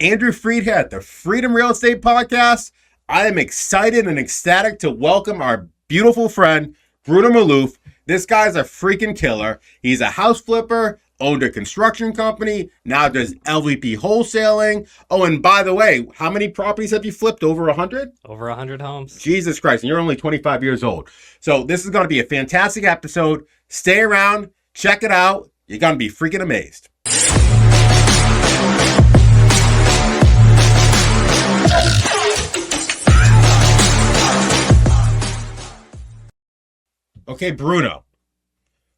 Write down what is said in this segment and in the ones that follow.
Andrew Freed here at the Freedom Real Estate Podcast. I am excited and ecstatic to welcome our beautiful friend, Bruno Maluf. This guy's a freaking killer. He's a house flipper, owned a construction company, now does LVP wholesaling. Oh, and by the way, how many properties have you flipped? Over 100? Over 100 homes. Jesus Christ, and you're only 25 years old. So this is going to be a fantastic episode. Stay around, check it out. You're going to be freaking amazed. Okay, Bruno,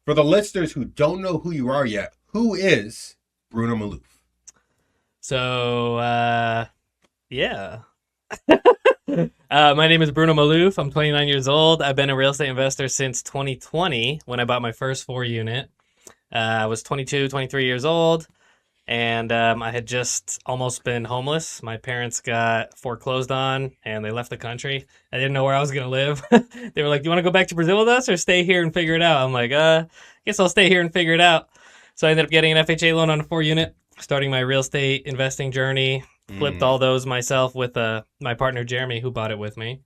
for the listeners who don't know who you are yet, who is Bruno Maluf? So, my name is Bruno Maluf. I'm 29 years old. I've been a real estate investor since 2020 when I bought my first 4-unit. I was 22, 23 years old, and I had just almost been homeless. My parents got foreclosed on, and they left the country. I didn't know where I was going to live. They were like, do you want to go back to Brazil with us or stay here and figure it out? I'm like, guess I'll stay here and figure it out. So I ended up getting an FHA loan on a 4-unit, starting my real estate investing journey. Flipped all those myself with my partner, Jeremy, who bought it with me.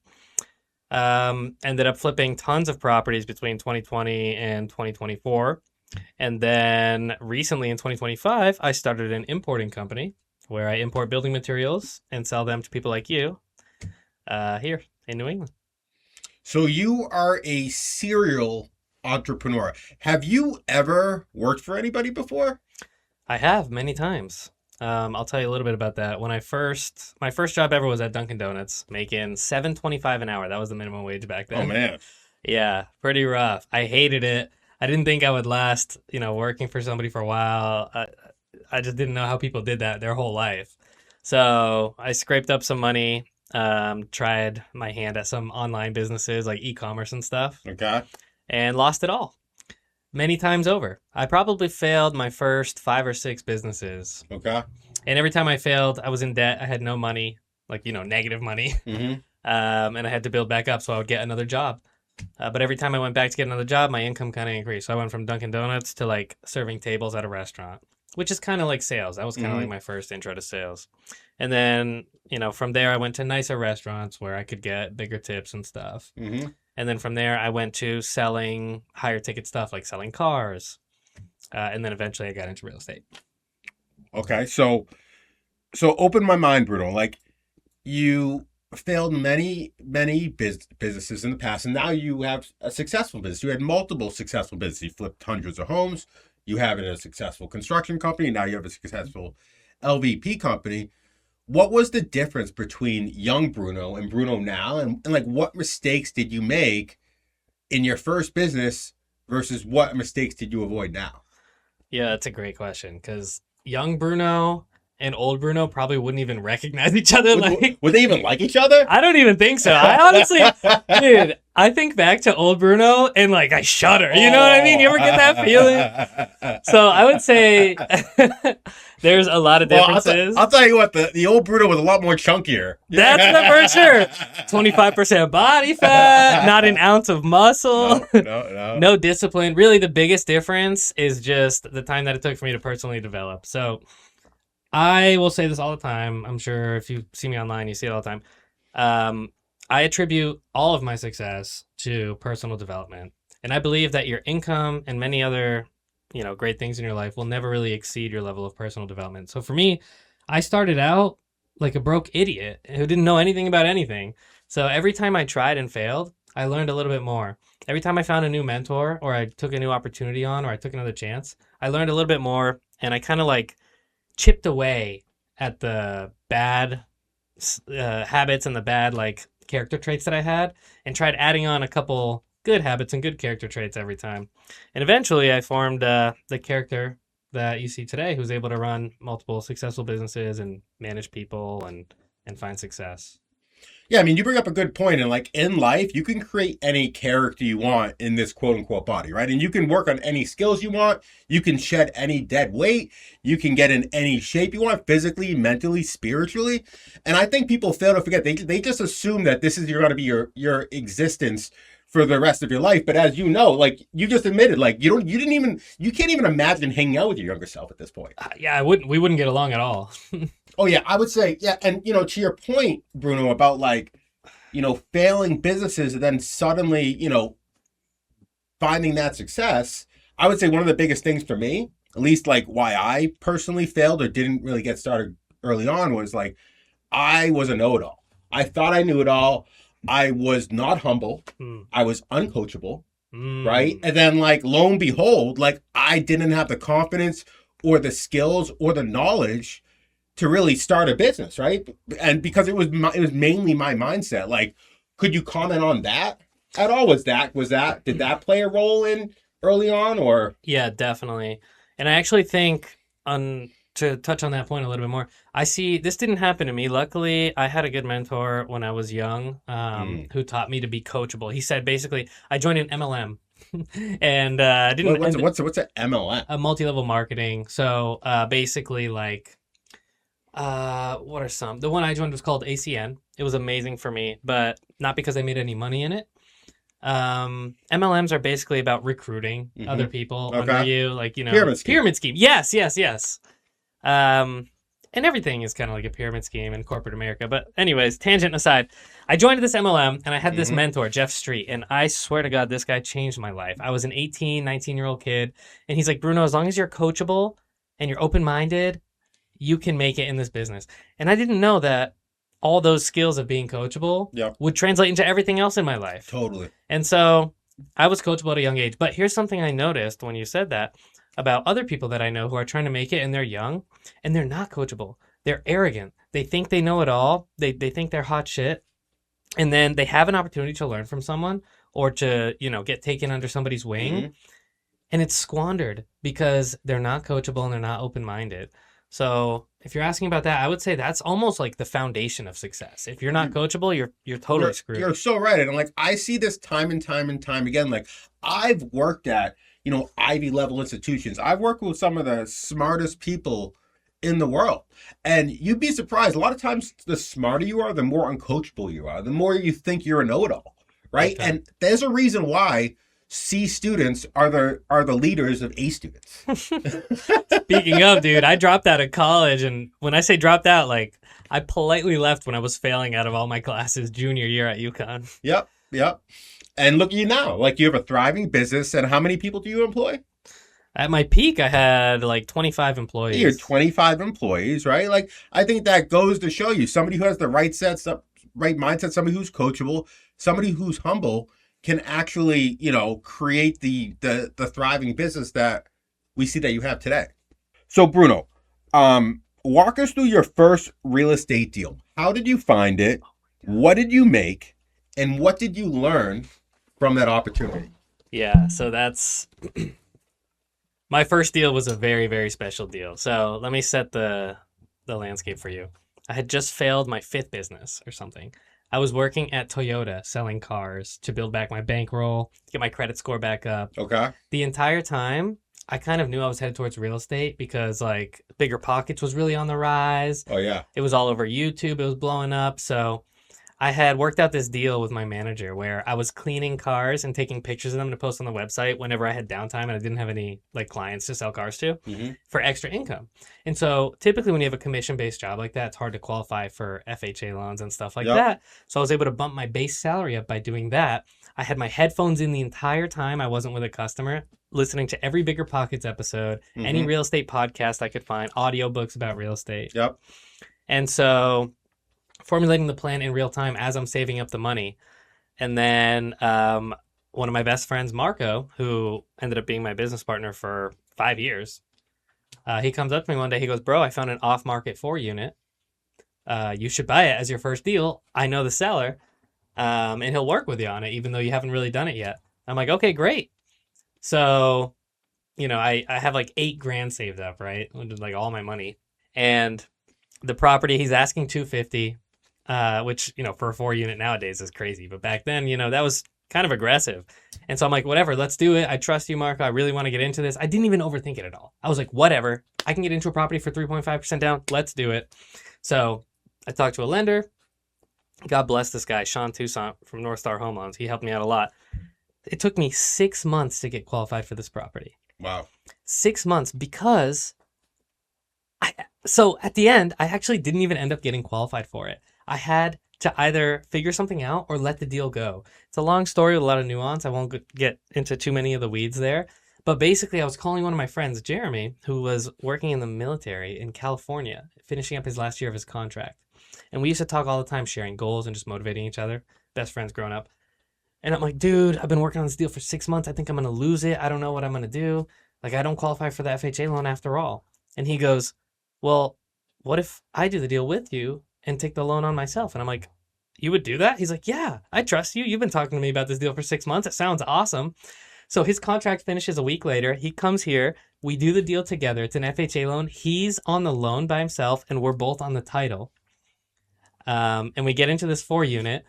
Ended up flipping tons of properties between 2020 and 2024. And then recently in 2025, I started an importing company where I import building materials and sell them to people like you here in New England. So you are a serial entrepreneur. Have you ever worked for anybody before? I have many times. I'll tell you a little bit about that. My first job ever was at Dunkin' Donuts, making $7.25 an hour. That was the minimum wage back then. Oh, man. Yeah, pretty rough. I hated it. I didn't think I would last, working for somebody for a while. I just didn't know how people did that their whole life. So I scraped up some money, tried my hand at some online businesses like e-commerce and stuff. Okay. And lost it all. Many times over. I probably failed my first 5 or 6 businesses. Okay. And every time I failed, I was in debt. I had no money, negative money. Mm-hmm. And I had to build back up so I would get another job. But every time I went back to get another job, my income kind of increased. So I went from Dunkin' Donuts to serving tables at a restaurant, which is kind of like sales. That was kind of like my first intro to sales. And then, from there, I went to nicer restaurants where I could get bigger tips and stuff. Mm-hmm. And then from there, I went to selling higher ticket stuff like selling cars. And then eventually I got into real estate. Okay. So open my mind, Bruno. You failed many businesses in the past, and now you have a successful business. You had multiple successful businesses. You flipped hundreds of homes. You have a successful construction company. Now you have a successful LVP company. What was the difference between young Bruno and Bruno now? And what mistakes did you make in your first business versus what mistakes did you avoid now? Yeah, that's a great question because young Bruno and old Bruno probably wouldn't even recognize each other. Would they even like each other? I don't even think so. I honestly, dude, I think back to old Bruno and I shudder. You know what I mean? You ever get that feeling? So I would say there's a lot of differences. I'll tell you what, the old Bruno was a lot more chunkier. That's for sure. 25% body fat, not an ounce of muscle. No discipline. Really, the biggest difference is just the time that it took for me to personally develop. So I will say this all the time. I'm sure if you see me online, you see it all the time. I attribute all of my success to personal development. And I believe that your income and many other, great things in your life will never really exceed your level of personal development. So for me, I started out like a broke idiot who didn't know anything about anything. So every time I tried and failed, I learned a little bit more. Every time I found a new mentor or I took a new opportunity on or I took another chance, I learned a little bit more, and I kind of chipped away at the bad habits and the bad character traits that I had and tried adding on a couple good habits and good character traits every time. And eventually I formed the character that you see today, who's able to run multiple successful businesses and manage people and find success. Yeah, I mean, you bring up a good point. And in life, you can create any character you want in this quote unquote body, right? And you can work on any skills you want. You can shed any dead weight. You can get in any shape you want, physically, mentally, spiritually. And I think people fail to forget. They just assume that this is going to be your existence for the rest of your life. But as you know, like you just admitted, like you can't even imagine hanging out with your younger self at this point. Yeah, we wouldn't get along at all. Oh yeah, I would say, yeah. And to your point, Bruno, about like, failing businesses and then suddenly, finding that success, I would say one of the biggest things for me, at least like why I personally failed or didn't really get started early on, was like, I was a know-it-all. I thought I knew it all. I was not humble. I was uncoachable, right? And then like, lo and behold, like I didn't have the confidence or the skills or the knowledge to really start a business, right? And because it was mainly my mindset. Like, could you comment on that at all? Did that play a role in early on, or? Yeah, definitely. And I actually think, to touch on that point a little bit more, I see this didn't happen to me. Luckily, I had a good mentor when I was young, who taught me to be coachable. He said basically, I joined an MLM. And I didn't. What's an MLM? A multi-level marketing. So basically, like, what are some? The one I joined was called ACN. It was amazing for me, but not because I made any money in it. MLMs are basically about recruiting other people under you, like, pyramid scheme. Yes. And everything is kind of like a pyramid scheme in corporate America. But anyways, tangent aside, I joined this MLM and I had this mentor, Jeff Street, and I swear to God, this guy changed my life. I was an 19-year-old kid, and he's like, Bruno, as long as you're coachable and you're open-minded, you can make it in this business. And I didn't know that all those skills of being coachable would translate into everything else in my life. Totally. And so I was coachable at a young age. But here's something I noticed when you said that about other people that I know who are trying to make it and they're young and they're not coachable. They're arrogant. They think they know it all. They think they're hot shit. And then they have an opportunity to learn from someone or to, get taken under somebody's wing. And it's squandered because they're not coachable and they're not open-minded. So if you're asking about that, I would say that's almost like the foundation of success. If you're not coachable, you're totally screwed. You're so right. And like, I see this time and time and time again. Like, I've worked at, Ivy level institutions. I've worked with some of the smartest people in the world. And you'd be surprised. A lot of times, the smarter you are, the more uncoachable you are, the more you think you're a know-it-all, right? Okay. And there's a reason why C students are the leaders of A students. Speaking of, dude, I dropped out of college, and when I say dropped out, like, I politely left when I was failing out of all my classes junior year at UConn. Yep. And look at you now. Like, you have a thriving business, and how many people do you employ? At my peak, I had like 25 employees. You're 25 employees, right? Like, I think that goes to show you somebody who has the right mindset, somebody who's coachable, somebody who's humble, can actually, create the thriving business that we see that you have today. So, Bruno, walk us through your first real estate deal. How did you find it? What did you make? And what did you learn from that opportunity? Yeah, so that's... My first deal was a very, very special deal. So let me set the landscape for you. I had just failed my 5th business or something. I was working at Toyota selling cars to build back my bankroll, get my credit score back up. Okay. The entire time, I kind of knew I was headed towards real estate because, like, Bigger Pockets was really on the rise. Oh, yeah. It was all over YouTube. It was blowing up. So I had worked out this deal with my manager where I was cleaning cars and taking pictures of them to post on the website whenever I had downtime and I didn't have any like clients to sell cars to for extra income. And so typically when you have a commission-based job like that, it's hard to qualify for FHA loans and stuff like that. So I was able to bump my base salary up by doing that. I had my headphones in the entire time I wasn't with a customer, listening to every Bigger Pockets episode, any real estate podcast I could find, audiobooks about real estate. Yep. And so formulating the plan in real time as I'm saving up the money. And then one of my best friends, Marco, who ended up being my business partner for 5 years, he comes up to me one day. He goes, bro, I found an off-market 4 unit. You should buy it as your first deal. I know the seller, and he'll work with you on it, even though you haven't really done it yet. I'm like, okay, great. So, I have like $8,000 saved up, right? Like all my money. And the property, he's asking $250. Which, for a 4 unit nowadays is crazy. But back then, that was kind of aggressive. And so I'm like, whatever, let's do it. I trust you, Marco. I really want to get into this. I didn't even overthink it at all. I was like, whatever. I can get into a property for 3.5% down. Let's do it. So I talked to a lender. God bless this guy, Sean Toussaint from North Star Home Loans. He helped me out a lot. It took me 6 months to get qualified for this property. Wow. 6 months because so at the end, I actually didn't even end up getting qualified for it. I had to either figure something out or let the deal go. It's a long story with a lot of nuance. I won't get into too many of the weeds there. But basically, I was calling one of my friends, Jeremy, who was working in the military in California, finishing up his last year of his contract. And we used to talk all the time, sharing goals and just motivating each other. Best friends growing up. And I'm like, dude, I've been working on this deal for 6 months. I think I'm going to lose it. I don't know what I'm going to do. Like, I don't qualify for the FHA loan after all. And he goes, well, what if I do the deal with you and take the loan on myself? And I'm like, you would do that? He's like, yeah, I trust you. You've been talking to me about this deal for 6 months. It sounds awesome. So his contract finishes a week later. He comes here. We do the deal together. It's an FHA loan. He's on the loan by himself, and we're both on the title. And we get into this 4-unit.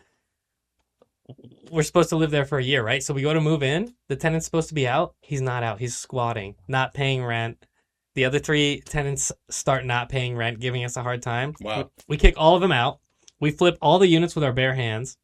We're supposed to live there for a year, right? So we go to move in. The tenant's supposed to be out. He's not out. He's squatting, not paying rent. The other 3 tenants start not paying rent, giving us a hard time. Wow. We kick all of them out. We flip all the units with our bare hands.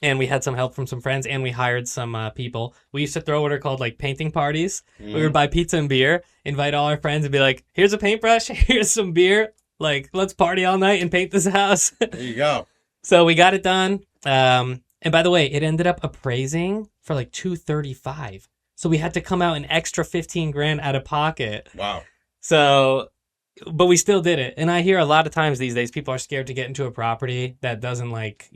And we had some help from some friends, and we hired some people. We used to throw what are called like painting parties. We would buy pizza and beer, invite all our friends, and be like, here's a paintbrush, here's some beer. Like, let's party all night and paint this house. There you go. So we got it done. And by the way, it ended up appraising for like $235. So we had to come out an extra 15 grand out of pocket. Wow. So, but we still did it. And I hear a lot of times these days people are scared to get into a property that doesn't like,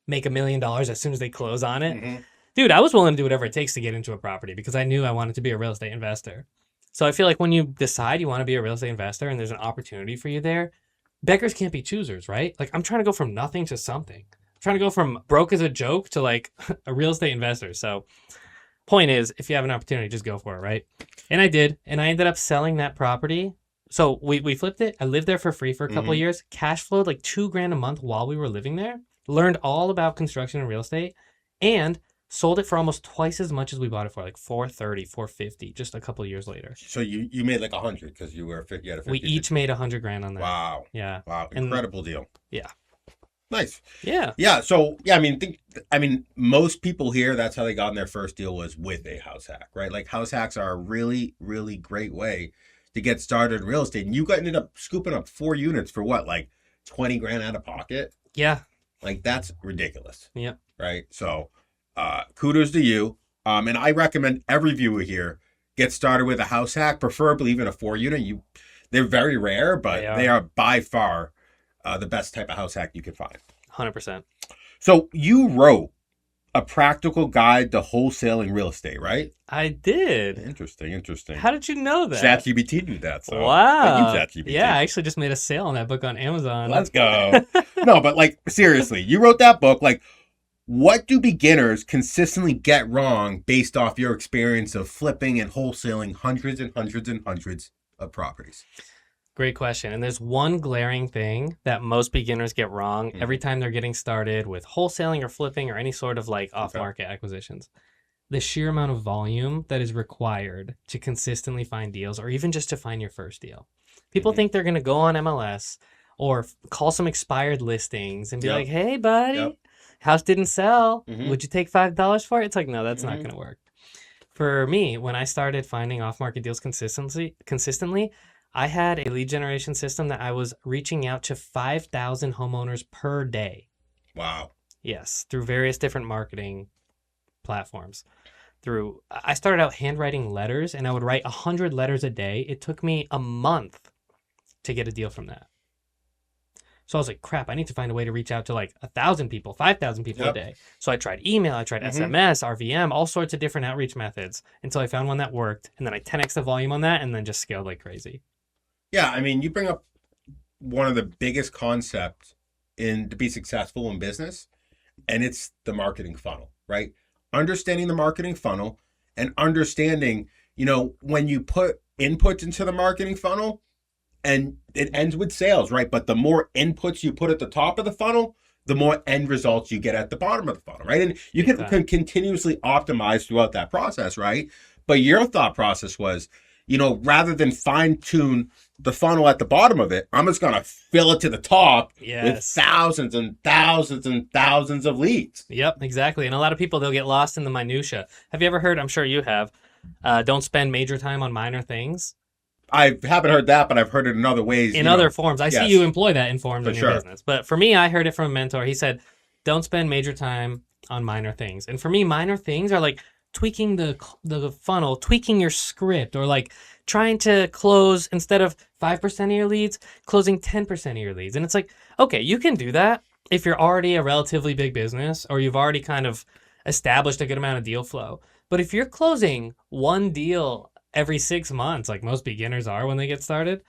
make $1 million as soon as they close on it. Mm-hmm. Dude, I was willing to do whatever it takes to get into a property because I knew I wanted to be a real estate investor. So I feel like when you decide you want to be a real estate investor and there's an opportunity for you there, beggars can't be choosers, right? Like I'm trying to go from nothing to something. I'm trying to go from broke as a joke to like a real estate investor. So point is, if you have an opportunity, just go for it, right? And I did. And I ended up selling that property. So we flipped it. I lived there for free for a couple of years. Cash flowed like $2,000 a month while we were living there. Learned all about construction and real estate, and sold it for almost twice as much as we bought it for, like $430, $450, just a couple of years later. So you made like 100 because you had a 50. We each made $100,000 on that. Wow. Yeah. Wow. Incredible deal. Yeah. Nice. Yeah. Yeah. So yeah, I mean, most people here, that's how they got in their first deal was with a house hack, right? Like house hacks are a really, really great way to get started in real estate. And you ended up scooping up 4 units for what, like 20 grand out of pocket? Yeah. Like that's ridiculous. Yeah. Right. So kudos to you. And I recommend every viewer here get started with a house hack, preferably even a 4-unit. They're very rare, but they are by far the best type of house hack you can find. 100%. So you wrote a practical guide to wholesaling real estate, right? I did. Interesting. How did you know that? ChatGPT did that. So wow. Thank you, ChatGPT. Yeah, I actually just made a sale on that book on Amazon. Let's go. No, but like seriously, you wrote that book. Like, what do beginners consistently get wrong based off your experience of flipping and wholesaling hundreds and hundreds and hundreds of properties? Great question. And there's one glaring thing that most beginners get wrong every time they're getting started with wholesaling or flipping or any sort of like off-market acquisitions. The sheer amount of volume that is required to consistently find deals or even just to find your first deal. People think they're going to go on MLS or call some expired listings and be like, hey, buddy, house didn't sell. Would you take $5 for it? It's like, no, that's not going to work. For me, when I started finding off-market deals consistently, I had a lead generation system that I was reaching out to 5,000 homeowners per day. Wow. Yes, through various different marketing platforms. I started out handwriting letters, and I would write 100 letters a day. It took me a month to get a deal from that. So I was like, crap, I need to find a way to reach out to like 1,000 people, 5,000 people a day. So I tried email, I tried SMS, RVM, all sorts of different outreach methods until I found one that worked. And then I 10x the volume on that and then just scaled like crazy. Yeah, I mean, you bring up one of the biggest concepts to be successful in business, and it's the marketing funnel, right? Understanding the marketing funnel and understanding, when you put inputs into the marketing funnel, and it ends with sales, right? But the more inputs you put at the top of the funnel, the more end results you get at the bottom of the funnel, right? And you can continuously optimize throughout that process, right? But your thought process was, rather than fine tune the funnel at the bottom of it. I'm just going to fill it to the top with Yes. thousands and thousands and thousands of leads. Yep, exactly. And a lot of people, they'll get lost in the minutia. Have you ever heard, I'm sure you have, don't spend major time on minor things? I haven't heard that, but I've heard it in other ways. In other forms. I see you employ that in forms For in your sure. business. But for me, I heard it from a mentor. He said, don't spend major time on minor things. And for me, minor things are like tweaking the funnel, tweaking your script, or like trying to close, instead of 5% of your leads, closing 10% of your leads. And it's like, okay, you can do that if you're already a relatively big business or you've already kind of established a good amount of deal flow. But if you're closing one deal every 6 months, like most beginners are when they get started,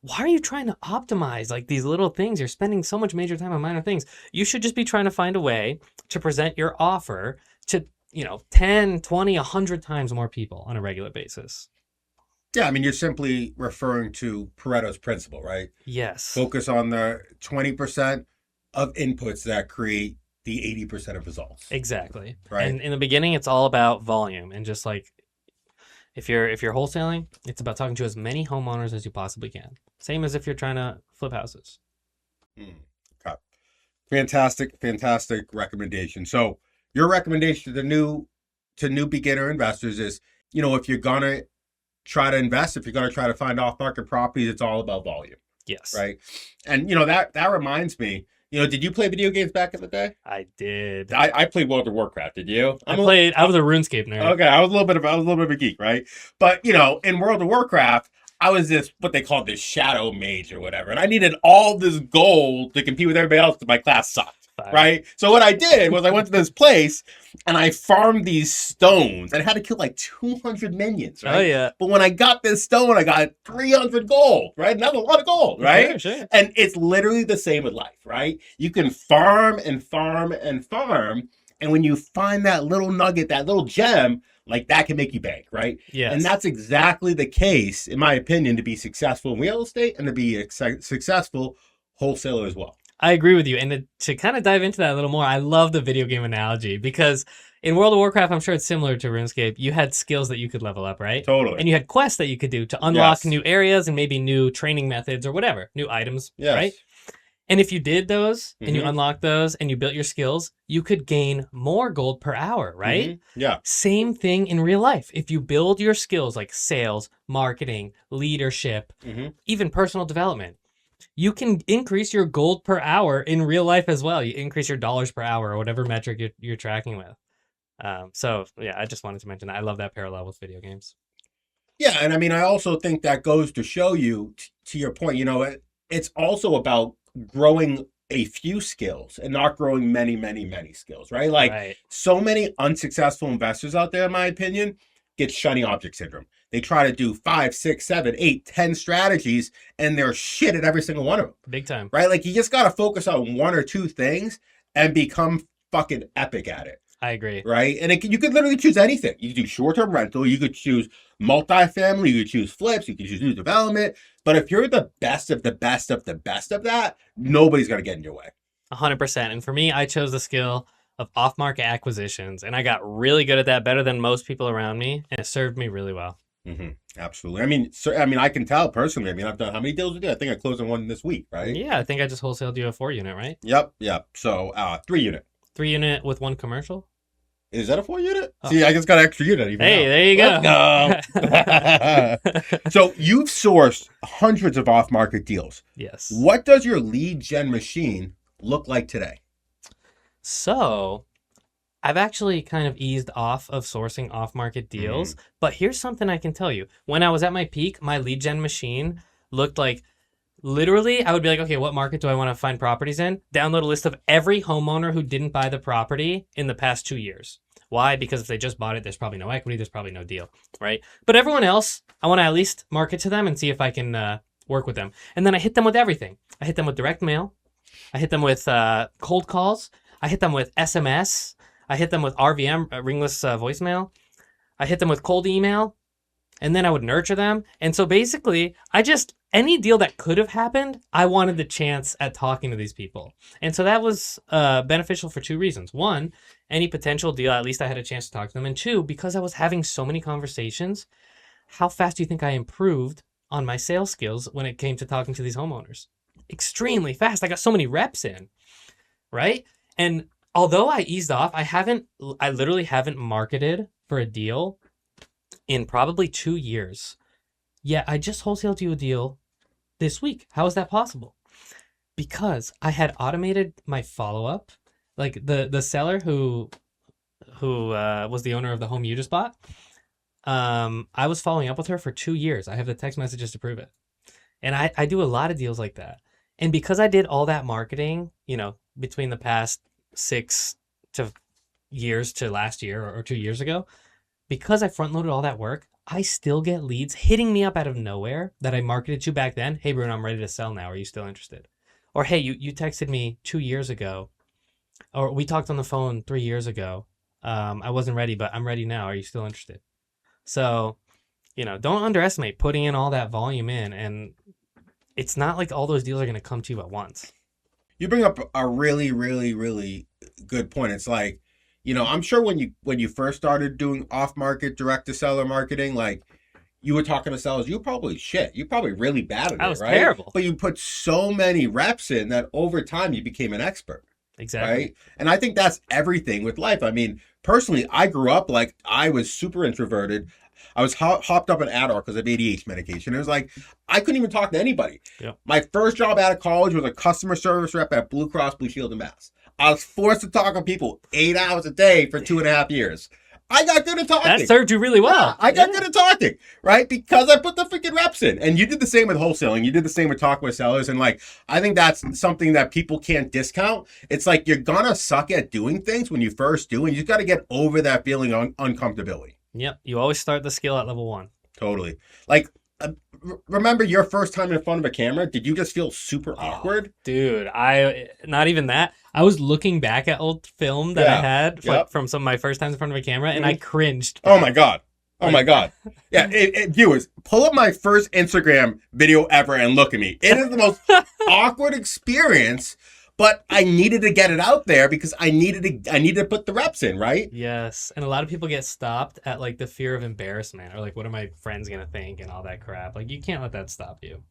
why are you trying to optimize like these little things? You're spending so much major time on minor things. You should just be trying to find a way to present your offer to, 10, 20, 100 times more people on a regular basis. Yeah, I mean, you're simply referring to Pareto's principle, right? Yes. Focus on the 20% of inputs that create the 80% of results. Exactly. Right. And in the beginning, it's all about volume, and just like if you're wholesaling, it's about talking to as many homeowners as you possibly can. Same as if you're trying to flip houses. Okay. Fantastic recommendation. So your recommendation to new beginner investors is, if you're gonna try to invest, if you're gonna try to find off-market properties, it's all about volume. Yes. Right. And that reminds me, did you play video games back in the day? I did. I played World of Warcraft. Did you? I was a RuneScape nerd. Okay, I was a little bit of a geek, right? But in World of Warcraft, I was what they called this shadow mage or whatever, and I needed all this gold to compete with everybody else because my class sucked. Right? So what I did was I went to this place and I farmed these stones and I had to kill like 200 minions, right? Oh, yeah. But when I got this stone, I got 300 gold, right? And that's a lot of gold, right? Sure. And it's literally the same with life, right? You can farm and farm and farm. And when you find that little nugget, that little gem, like that can make you bank, right? Yes. And that's exactly the case, in my opinion, to be successful in real estate and to be a successful wholesaler as well. I agree with you. And to kind of dive into that a little more, I love the video game analogy, because in World of Warcraft, I'm sure it's similar to RuneScape. You had skills that you could level up, right? Totally. And you had quests that you could do to unlock new areas and maybe new training methods or whatever, new items, right? And if you did those and you unlocked those and you built your skills, you could gain more gold per hour, right? Yeah. Same thing in real life. If you build your skills like sales, marketing, leadership, even personal development, you can increase your gold per hour in real life as well. You increase your dollars per hour or whatever metric you're tracking with. So yeah, I just wanted to mention that. I love that parallel with video games. Yeah, and I mean, I also think that goes to show you, to your point, it's also about growing a few skills and not growing many, many, many skills, right? Like so many unsuccessful investors out there, in my opinion, get shiny object syndrome. They try to do 5, 6, 7, 8, 10 strategies, and they're shit at every single one of them. Big time. Right? Like, you just got to focus on one or two things and become fucking epic at it. I agree. Right? And you could literally choose anything. You could do short-term rental. You could choose multifamily. You could choose flips. You could choose new development. But if you're the best of the best of the best of that, nobody's going to get in your way. 100%. And for me, I chose the skill of off-market acquisitions, and I got really good at that, better than most people around me, and it served me really well. Absolutely. I can tell personally. I mean, I've done how many deals with you? I think I closed on one this week, right? Yeah, I think I just wholesaled you a 4-unit, right? Yep. So 3-unit. 3-unit with one commercial. Is that a 4-unit? Oh. See, I just got an extra unit. Even hey, now. There you go. So you've sourced hundreds of off-market deals. Yes. What does your lead gen machine look like today? So I've actually kind of eased off of sourcing off-market deals, but here's something I can tell you. When I was at my peak, my lead gen machine looked like, literally, I would be like, okay, what market do I want to find properties in? Download a list of every homeowner who didn't buy the property in the past 2 years. Why? Because if they just bought it, there's probably no equity, there's probably no deal, right? But everyone else, I want to at least market to them and see if I can work with them. And then I hit them with everything. I hit them with direct mail. I hit them with cold calls. I hit them with SMS. I hit them with RVM, ringless voicemail. I hit them with cold email. And then I would nurture them. And so basically, any deal that could have happened, I wanted the chance at talking to these people. And so that was beneficial for 2 reasons. 1, any potential deal, at least I had a chance to talk to them. And 2, because I was having so many conversations, how fast do you think I improved on my sales skills when it came to talking to these homeowners. Extremely fast. I got so many reps in, right? And although I eased off, I literally haven't marketed for a deal in probably 2 years. Yeah, I just wholesaled you a deal this week. How is that possible? Because I had automated my follow-up. Like the seller who was the owner of the home you just bought, I was following up with her for 2 years. I have the text messages to prove it. And I do a lot of deals like that. And because I did all that marketing, between the past 6 to years to last year or 2 years ago, because I front loaded all that work, I still get leads hitting me up out of nowhere that I marketed to back then. Hey, Bruno, I'm ready to sell now. Are you still interested? Or, hey, you texted me 2 years ago, or we talked on the phone 3 years ago. I wasn't ready, but I'm ready now. Are you still interested? So, don't underestimate putting in all that volume in. And it's not like all those deals are going to come to you at once. You bring up a really, really, really good point. It's like, I'm sure when you first started doing off-market direct-to-seller marketing, like you were talking to sellers, you probably really bad at it, I was right? terrible. But you put so many reps in that over time you became an expert. Exactly. Right? And I think that's everything with life. I mean, personally, I grew up like I was super introverted. I was hopped up on Adderall because of ADHD medication. It was like, I couldn't even talk to anybody. Yep. My first job out of college was a customer service rep at Blue Cross Blue Shield in Mass. I was forced to talk to people 8 hours a day for 2.5 years. I got good at talking. That served you really well. Yeah, I got good at talking, right? Because I put the freaking reps in. And you did the same with wholesaling. You did the same with talking with sellers. And like, I think that's something that people can't discount. It's like you're going to suck at doing things when you first do. And you just got to get over that feeling of uncomfortability. Yep. You always start the skill at level 1. Totally. Like, remember your first time in front of a camera? Did you just feel super awkward? Dude, not even that. I was looking back at old film that I had from some of my first times in front of a camera, and I cringed. Oh my God. Oh my God. Yeah, viewers, pull up my first Instagram video ever and look at me. It is the most awkward experience, but I needed to get it out there because I needed to put the reps in, right? Yes. And a lot of people get stopped at like the fear of embarrassment or like, what are my friends going to think and all that crap. Like, you can't let that stop you.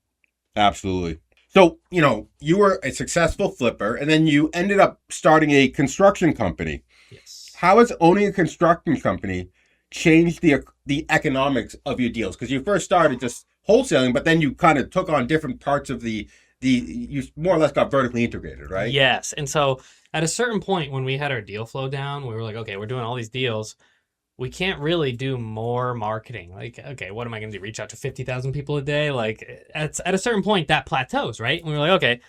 Absolutely. So, you were a successful flipper and then you ended up starting a construction company. Yes. How has owning a construction company changed the economics of your deals? Because you first started just wholesaling, but then you kind of took on different parts of you more or less got vertically integrated, right? Yes. And so at a certain point when we had our deal flow down, we were like, okay, we're doing all these deals. We can't really do more marketing. Like, okay, what am I going to do? Reach out to 50,000 people a day? Like, at a certain point, that plateaus, right? And we were like, okay,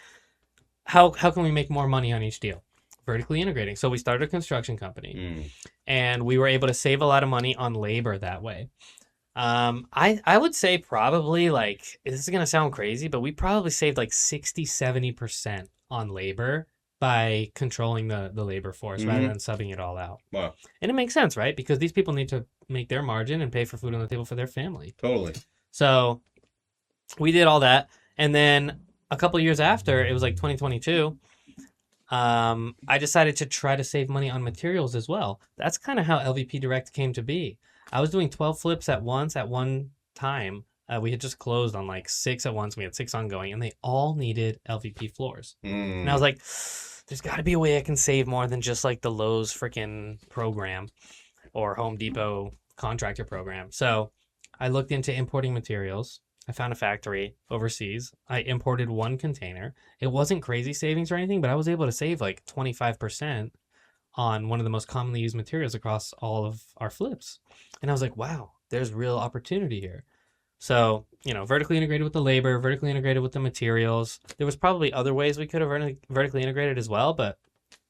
how can we make more money on each deal? Vertically integrating. So we started a construction company, and we were able to save a lot of money on labor that way. I would say probably like, this is going to sound crazy, but we probably saved like 60-70% on labor by controlling the labor force rather than subbing it all out. Wow. And it makes sense, right? Because these people need to make their margin and pay for food on the table for their family. Totally. So we did all that. And then a couple of years after, it was like 2022, I decided to try to save money on materials as well. That's kind of how LVP Direct came to be. I was doing 12 flips at once at one time. We had just closed on like 6 at once. We had 6 ongoing, and they all needed LVP floors. And I was like, there's got to be a way I can save more than just like the Lowe's freaking program or Home Depot contractor program. So I looked into importing materials. I found a factory overseas. I imported 1 container. It wasn't crazy savings or anything, but I was able to save like 25% on one of the most commonly used materials across all of our flips. And I was like, wow, there's real opportunity here. So, vertically integrated with the labor, vertically integrated with the materials. There was probably other ways we could have vertically integrated as well, but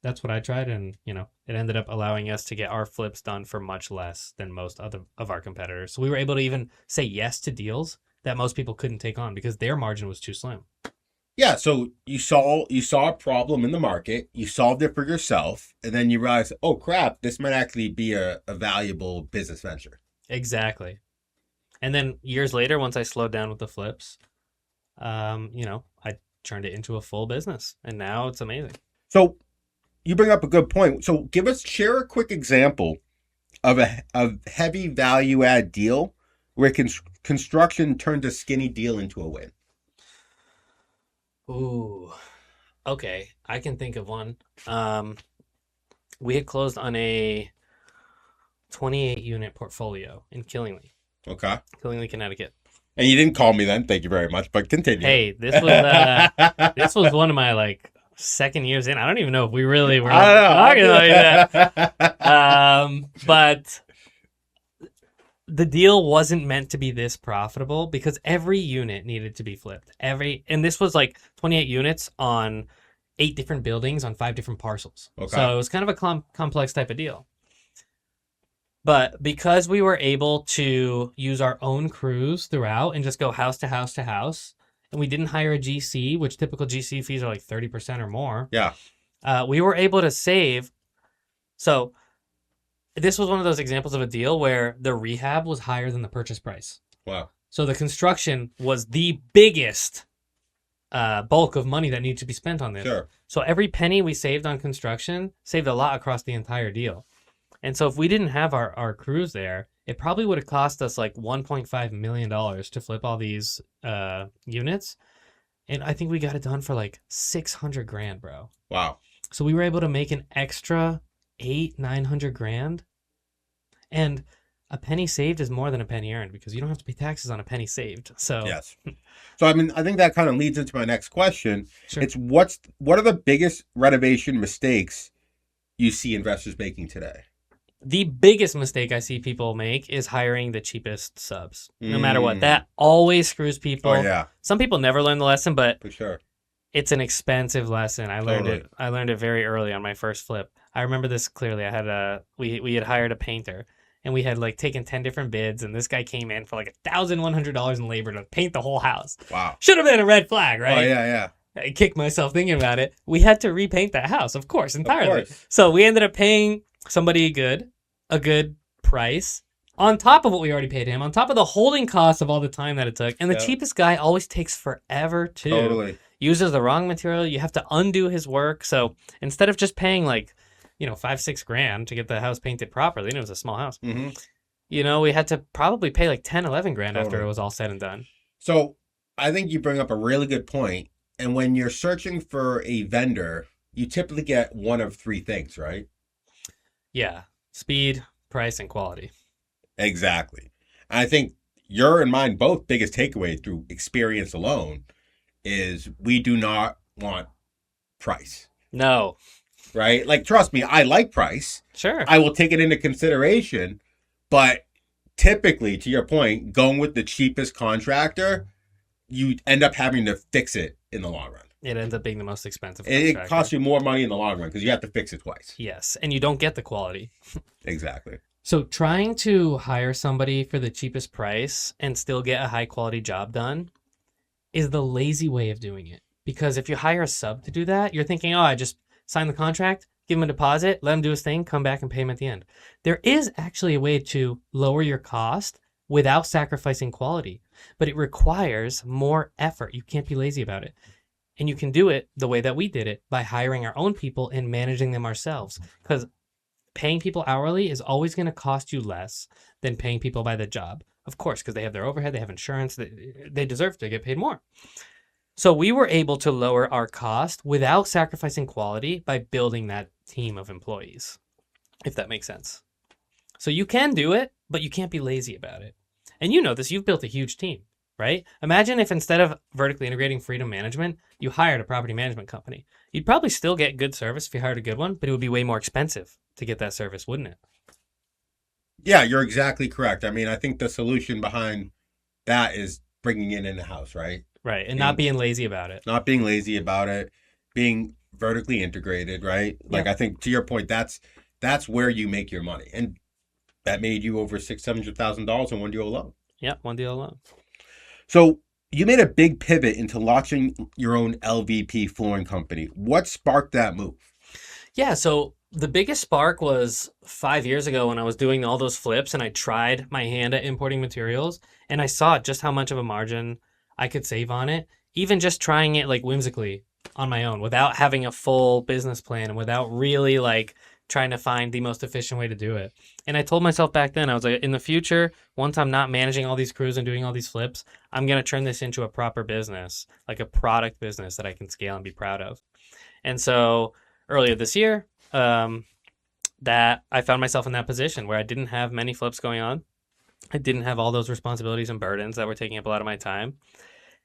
that's what I tried. And, it ended up allowing us to get our flips done for much less than most other of our competitors. So we were able to even say yes to deals that most people couldn't take on because their margin was too slim. Yeah, so you saw a problem in the market, you solved it for yourself, and then you realized, oh crap, this might actually be a valuable business venture. Exactly. And then years later, once I slowed down with the flips, I turned it into a full business, and now it's amazing. So you bring up a good point. So share a quick example of a heavy value add deal where construction turned a skinny deal into a win? Ooh. Okay, I can think of one. We had closed on a 28 unit portfolio in Okay. Killingly, Connecticut. And you didn't call me then. Thank you very much. But continue. Hey, this was one of my like second years in. I don't even know if we really were talking about that. But the deal wasn't meant to be this profitable because every unit needed to be flipped. And this was like 28 units on 8 different buildings on 5 different parcels. Okay. So it was kind of a complex type of deal. But because we were able to use our own crews throughout and just go house to house to house, and we didn't hire a GC, which typical GC fees are like 30% or more. Yeah. We were able to save. So this was one of those examples of a deal where the rehab was higher than the purchase price. Wow. So the construction was the biggest bulk of money that needed to be spent on this. Sure. So every penny we saved on construction saved a lot across the entire deal. And so if we didn't have our crews there, it probably would have cost us like $1.5 million to flip all these units. And I think we got it done for like $600,000, bro. Wow. So we were able to make an extra $900,000. And a penny saved is more than a penny earned because you don't have to pay taxes on a penny saved. So yes. So I mean, I think that kind of leads into my next question. Sure. It's what are the biggest renovation mistakes you see investors making today? The biggest mistake I see people make is hiring the cheapest subs. No matter what. That always screws people. Oh, yeah. Some people never learn the lesson, but for sure, it's an expensive lesson. I learned it very early on my first flip. I remember this clearly. I had we had hired a painter, and we had like taken 10 different bids, and this guy came in for like $1,100 in labor to paint the whole house. Wow. Should have been a red flag, right? Oh, yeah. I kicked myself thinking about it. We had to repaint that house, of course, entirely. Of course. So we ended up paying somebody a good price on top of what we already paid him, on top of the holding costs of all the time that it took. And the cheapest guy always takes forever too. Totally. Uses the wrong material. You have to undo his work. So instead of just paying like, $5,000-6,000 to get the house painted properly, and it was a small house, we had to probably pay like $10,000-11,000 after it was all said and done. So I think you bring up a really good point. And when you're searching for a vendor, you typically get one of 3 things, right? Yeah. Speed, price, and quality. Exactly. And I think your and mine both biggest takeaway through experience alone is we do not want price. No. Right? Like, trust me, I like price. Sure. I will take it into consideration. But typically, to your point, going with the cheapest contractor, you end up having to fix it in the long run. It ends up being the most expensive. It costs you more money in the long run because you have to fix it twice. Yes, and you don't get the quality. Exactly. So trying to hire somebody for the cheapest price and still get a high quality job done is the lazy way of doing it. Because if you hire a sub to do that, you're thinking, I just sign the contract, give him a deposit, let him do his thing, come back and pay him at the end. There is actually a way to lower your cost without sacrificing quality, but it requires more effort. You can't be lazy about it. And you can do it the way that we did it by hiring our own people and managing them ourselves. Because paying people hourly is always going to cost you less than paying people by the job. Of course, because they have their overhead, they have insurance, they deserve to get paid more. So we were able to lower our cost without sacrificing quality by building that team of employees, if that makes sense. So you can do it, but you can't be lazy about it. And you know this, you've built a huge team. Right? Imagine if instead of vertically integrating Freedom Management, you hired a property management company. You'd probably still get good service if you hired a good one, but it would be way more expensive to get that service, wouldn't it? Yeah, you're exactly correct. I mean, I think the solution behind that is bringing it in the house, right? Right, and not being lazy about it. Not being lazy about it, being vertically integrated, right? Like, I think to your point, that's where you make your money. And that made you over $600,000-700,000 in one deal alone. Yeah, one deal alone. So you made a big pivot into launching your own LVP flooring company. What sparked that move? Yeah, so the biggest spark was 5 years ago when I was doing all those flips and I tried my hand at importing materials and I saw just how much of a margin I could save on it, even just trying it like whimsically on my own without having a full business plan and without really like trying to find the most efficient way to do it. And I told myself back then, I was like, in the future, once I'm not managing all these crews and doing all these flips, I'm going to turn this into a proper business, like a product business that I can scale and be proud of. And so earlier this year, that I found myself in that position where I didn't have many flips going on. I didn't have all those responsibilities and burdens that were taking up a lot of my time.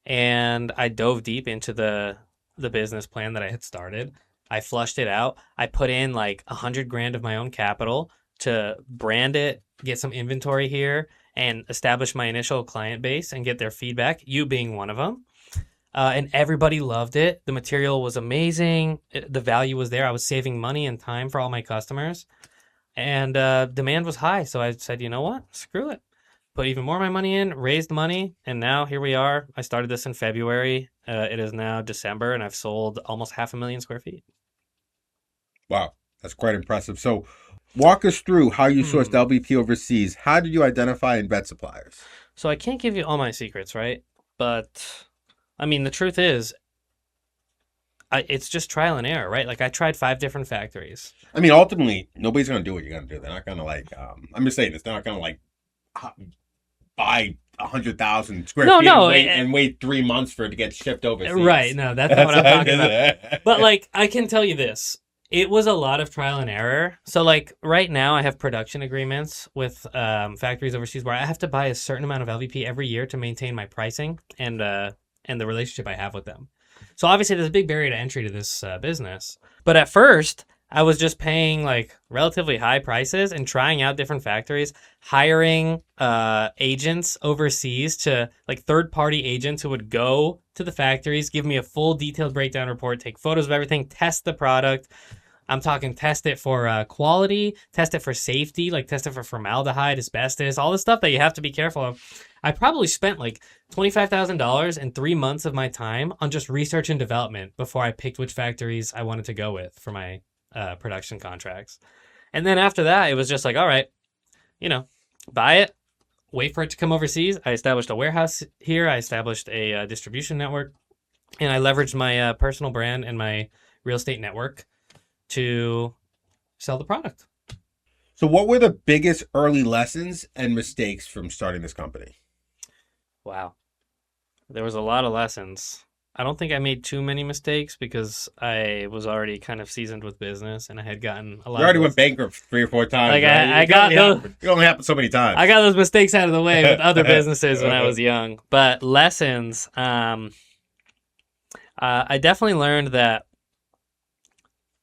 And I dove deep into the business plan that I had started. I flushed it out. I put in like $100,000 of my own capital to brand it, get some inventory here, and establish my initial client base and get their feedback, you being one of them. And everybody loved it. The material was amazing. The value was there. I was saving money and time for all my customers. And demand was high. So I said, you know what? Screw it. Put even more of my money in, raised money, and now here we are. I started this in February. It is now December, and I've sold almost 500,000 square feet. Wow, that's quite impressive. So walk us through how you sourced LVP overseas. How did you identify and vet suppliers? So I can't give you all my secrets, right? But, I mean, the truth is, it's just trial and error, right? Like, I tried 5 different factories. I mean, ultimately, nobody's going to do what you're going to do. They're not going to, like, I'm just saying this, they're not going to, like, buy 100,000 square feet and wait 3 months for it to get shipped overseas. Right. No, that's not what I'm talking about. But like, I can tell you this, it was a lot of trial and error. So like right now I have production agreements with factories overseas where I have to buy a certain amount of LVP every year to maintain my pricing and the relationship I have with them. So obviously there's a big barrier to entry to this business. But at first I was just paying like relatively high prices and trying out different factories, hiring agents overseas to like third-party agents who would go to the factories, give me a full detailed breakdown report, take photos of everything, test the product. I'm talking test it for quality, test it for safety, like test it for formaldehyde, asbestos, all the stuff that you have to be careful of. I probably spent like $25,000 in 3 months of my time on just research and development before I picked which factories I wanted to go with for my production contracts. And then after that, it was just like, all right, buy it, wait for it to come overseas. I established a warehouse here. I established a distribution network, and I leveraged my personal brand and my real estate network to sell the product. So what were the biggest early lessons and mistakes from starting this company? Wow. There was a lot of lessons. I don't think I made too many mistakes because I was already kind of seasoned with business and I had gotten a lot. You already went bankrupt 3 or 4 times. Like right? I got those. It only happened so many times. I got those mistakes out of the way with other businesses when I was young. But lessons, I definitely learned that,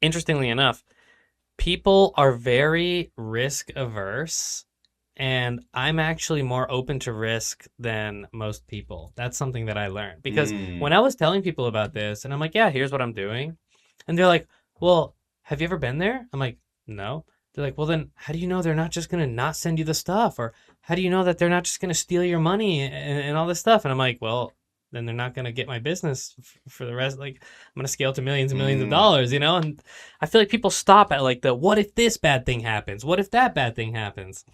interestingly enough, people are very risk averse. And I'm actually more open to risk than most people. That's something that I learned. Because when I was telling people about this, and I'm like, yeah, here's what I'm doing. And they're like, well, have you ever been there? I'm like, no. They're like, well, then how do you know they're not just going to not send you the stuff? Or how do you know that they're not just going to steal your money and all this stuff? And I'm like, well, then they're not going to get my business for the rest. Like, I'm going to scale to millions and millions of dollars, And I feel like people stop at like what if this bad thing happens? What if that bad thing happens?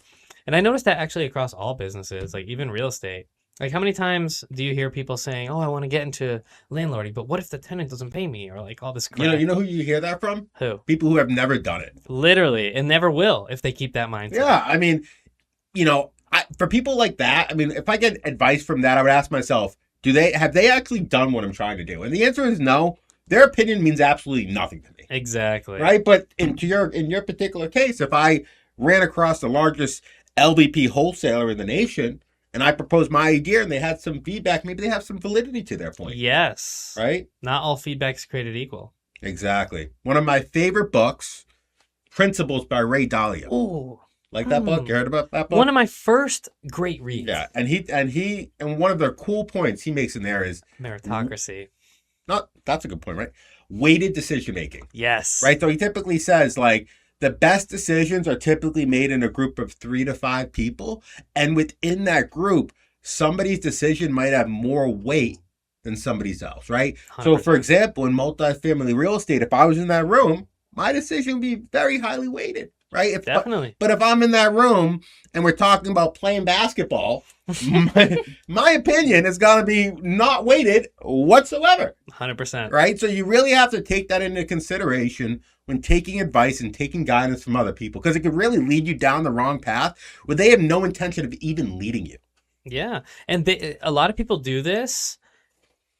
And I noticed that actually across all businesses, like even real estate. Like how many times do you hear people saying, oh, I want to get into landlording, but what if the tenant doesn't pay me? Or like all this crap. You know who you hear that from? Who? People who have never done it. Literally, and never will if they keep that mindset. Yeah, I mean, for people like that, I mean, if I get advice from that, I would ask myself, have they actually done what I'm trying to do? And the answer is no. Their opinion means absolutely nothing to me. Exactly. Right? But in your particular case, if I ran across the largest LVP wholesaler in the nation and I proposed my idea and they had some feedback, maybe they have some validity to their point. Yes. Right? Not all feedback's created equal. Exactly. One of my favorite books, Principles by Ray Dalio. Ooh. Like that book? You heard about that book? One of my first great reads. Yeah. And one of the cool points he makes in there is meritocracy. That's a good point, right? Weighted decision making. Yes. Right? So he typically says like the best decisions are typically made in a group of 3 to 5 people. And within that group, somebody's decision might have more weight than somebody's else, right? 100%. So for example, in multifamily real estate, if I was in that room, my decision would be very highly weighted, right? Definitely. But if I'm in that room and we're talking about playing basketball, my opinion is going to be not weighted whatsoever. 100%. Right? So you really have to take that into consideration when taking advice and taking guidance from other people, because it could really lead you down the wrong path where they have no intention of even leading you. Yeah. And a lot of people do this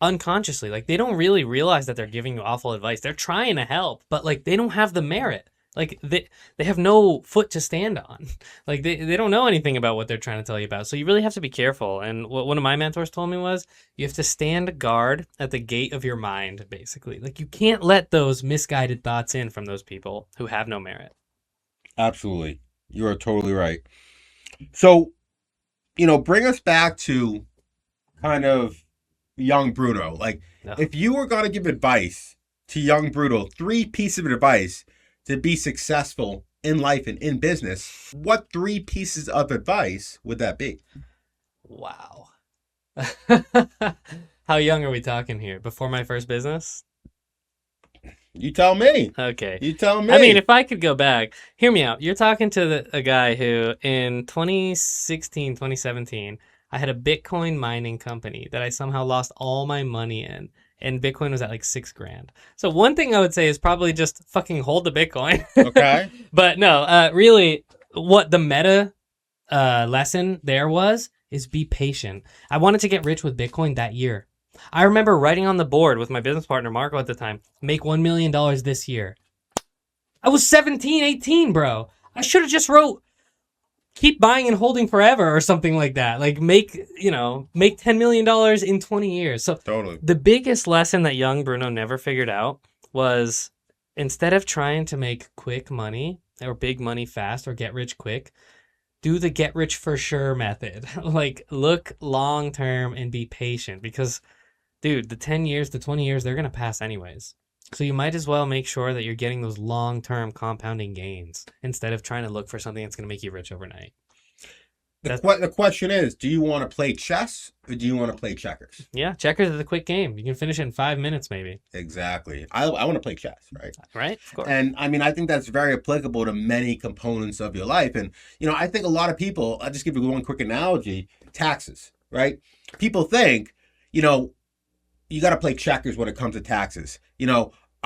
unconsciously. Like, they don't really realize that they're giving you awful advice. They're trying to help, but like they don't have the merit. Like they have no foot to stand on. Like they don't know anything about what they're trying to tell you about. So you really have to be careful. And what one of my mentors told me was you have to stand guard at the gate of your mind, basically. Like, you can't let those misguided thoughts in from those people who have no merit. Absolutely. You are totally right. So, bring us back to kind of young Bruno. Like, if you were going to give advice to young Bruno, 3 pieces of advice to be successful in life and in business, what 3 pieces of advice would that be? Wow. How young are we talking here? Before my first business? You tell me. Okay. You tell me. I mean, if I could go back, hear me out. You're talking to a guy who in 2016, 2017, I had a Bitcoin mining company that I somehow lost all my money in. And Bitcoin was at like $6,000. So one thing I would say is probably just fucking hold the Bitcoin. Okay. But no, really, what the meta lesson there is be patient. I wanted to get rich with Bitcoin that year. I remember writing on the board with my business partner, Marco, at the time, make $1 million this year. I was 17, 18, bro. I should have just wrote, keep buying and holding forever or something like that. Like, make $10 million in 20 years. So totally. The biggest lesson that young Bruno never figured out was, instead of trying to make quick money or big money fast or get rich quick, do the get rich for sure method. Like, look long term and be patient, because dude, the 10 years, the 20 years, they're going to pass anyways. So you might as well make sure that you're getting those long-term compounding gains instead of trying to look for something that's going to make you rich overnight. The question is, do you want to play chess or do you want to play checkers? Yeah, checkers is a quick game. You can finish it in 5 minutes maybe. Exactly. I want to play chess, right? Right, of course. And I mean, I think that's very applicable to many components of your life. And, I think a lot of people, I'll just give you one quick analogy, taxes, right? People think, you got to play checkers when it comes to taxes.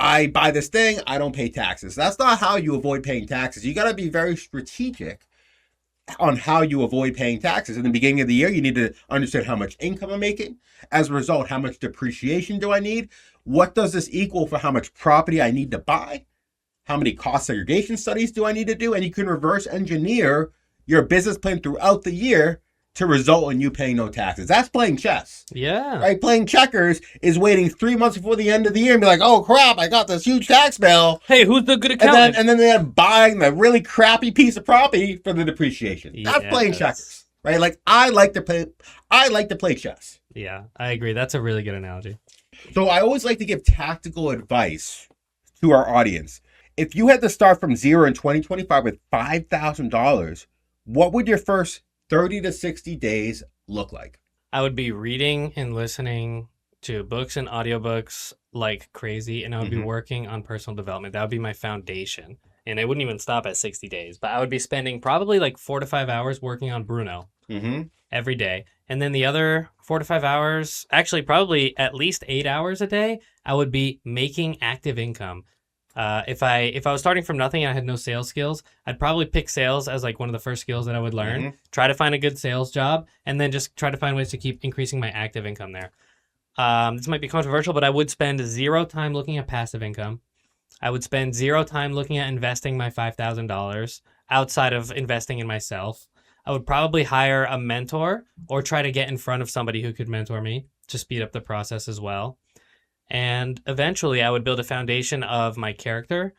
I buy this thing, I don't pay taxes. That's not how you avoid paying taxes. You got to be very strategic on how you avoid paying taxes. In the beginning of the year, you need to understand how much income I'm making. As a result, how much depreciation do I need? What does this equal for how much property I need to buy? How many cost segregation studies do I need to do? And you can reverse engineer your business plan throughout the year to result in you paying no taxes. That's playing chess. Yeah. Right? Playing checkers is waiting 3 months before the end of the year and be like, oh crap, I got this huge tax bill. Hey, who's the good accountant? And then they're buying the really crappy piece of property for the depreciation. That's playing checkers. Right? Like, I like to play chess. Yeah, I agree. That's a really good analogy. So I always like to give tactical advice to our audience. If you had to start from zero in 2025 with $5,000, what would your first 30 to 60 days look like? I would be reading and listening to books and audiobooks like crazy, and I would be working on personal development. That would be my foundation. And it wouldn't even stop at 60 days, but I would be spending probably like 4 to 5 hours working on Bruno every day. And then the other 4 to 5 hours, actually probably at least 8 hours a day, I would be making active income. If I was starting from nothing and I had no sales skills, I'd probably pick sales as like one of the first skills that I would learn, try to find a good sales job, and then just try to find ways to keep increasing my active income there. This might be controversial, but I would spend 0 time looking at passive income. I would spend 0 time looking at investing my $5,000 outside of investing in myself. I would probably hire a mentor or try to get in front of somebody who could mentor me to speed up the process as well. And eventually I would build a foundation of my character,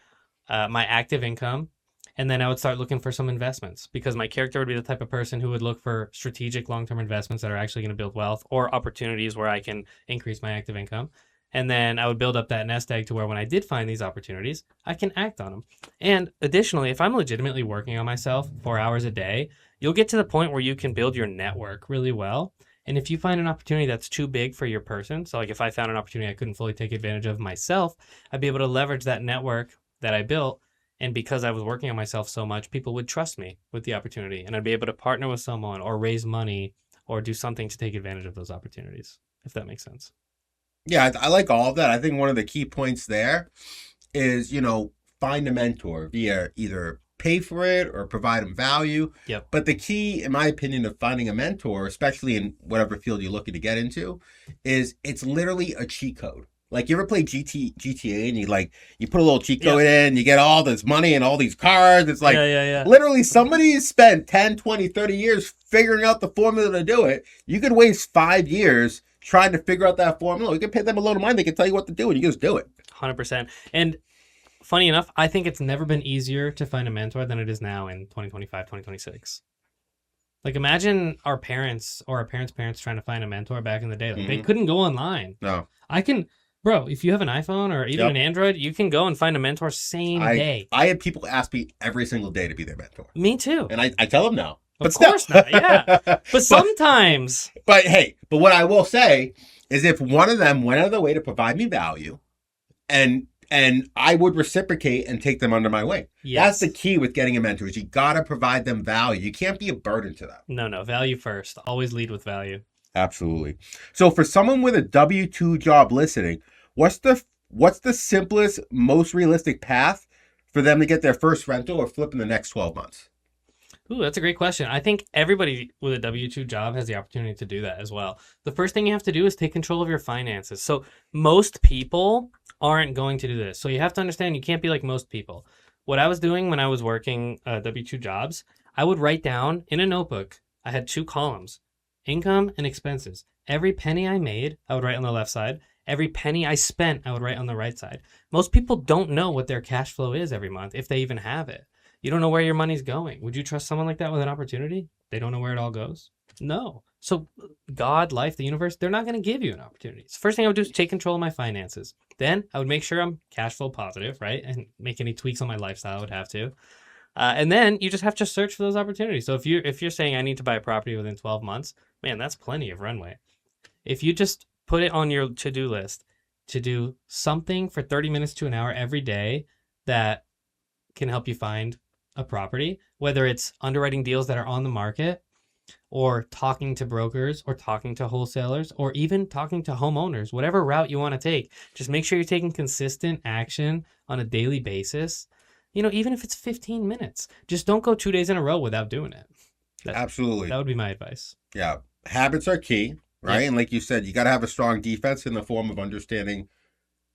my active income, and then I would start looking for some investments, because my character would be the type of person who would look for strategic long-term investments that are actually going to build wealth or opportunities where I can increase my active income. And then I would build up that nest egg to where when I did find these opportunities, I can act on them. And additionally, if I'm legitimately working on myself 4 hours a day, you'll get to the point where you can build your network really well. And if you find an opportunity that's too big for your person, so like if I found an opportunity I couldn't fully take advantage of myself, I'd be able to leverage that network that I built And because I was working on myself so much, people would trust me with the opportunity, and I'd be able to partner with someone or raise money or do something to take advantage of those opportunities, if that makes sense. Yeah, I like all of that. I think one of the key points there is, find a mentor via either pay for it or provide them value. Yep. But the key, in my opinion, of finding a mentor, especially in whatever field you're looking to get into, is it's literally a cheat code. Like, you ever play GTA and you put a little cheat code in, you get all this money and all these cars. It's like, literally somebody spent 10, 20, 30 years figuring out the formula to do it. You could waste 5 years trying to figure out that formula. You can pay them a load of money. They can tell you what to do, and you just do it. 100%. And funny enough, I think it's never been easier to find a mentor than it is now in 2025, 2026. Like, imagine our parents or our parents' parents trying to find a mentor back in the day. Like, they couldn't go online. No. Bro, if you have an iPhone or even an Android, you can go and find a mentor same day. I had people ask me every single day to be their mentor. Me too. And I tell them no. Of course not, yeah. But sometimes. But what I will say is, if one of them went out of the way to provide me value, and I would reciprocate and take them under my wing. Yes. That's the key with getting a mentor, is you got to provide them value. You can't be a burden to them. No, value first. Always lead with value. Absolutely. So for someone with a W-2 job listening, what's the simplest, most realistic path for them to get their first rental or flip in the next 12 months? Ooh, that's a great question. I think everybody with a W-2 job has the opportunity to do that as well. The first thing you have to do is take control of your finances. So most people aren't going to do this. So you have to understand, you can't be like most people. What I was doing when I was working W-2 jobs, I would write down in a notebook. I had 2 columns, income and expenses. Every penny I made, I would write on the left side. Every penny I spent, I would write on the right side. Most people don't know what their cash flow is every month, if they even have it. You don't know where your money's going. Would you trust someone like that with an opportunity? They don't know where it all goes? No. So God, life, the universe, they're not going to give you an opportunity. So first thing I would do is take control of my finances. Then I would make sure I'm cash flow positive, right? And make any tweaks on my lifestyle, I would have to. And then you just have to search for those opportunities. So if you're saying I need to buy a property within 12 months, man, that's plenty of runway. If you just put it on your to-do list to do something for 30 minutes to an hour every day that can help you find a property, whether it's underwriting deals that are on the market, or talking to brokers, or talking to wholesalers, or even talking to homeowners, whatever route you want to take, just make sure you're taking consistent action on a daily basis. Even if it's 15 minutes, just don't go 2 days in a row without doing it. Absolutely. That would be my advice. Yeah. Habits are key, right? Yeah. And like you said, you got to have a strong defense in the form of understanding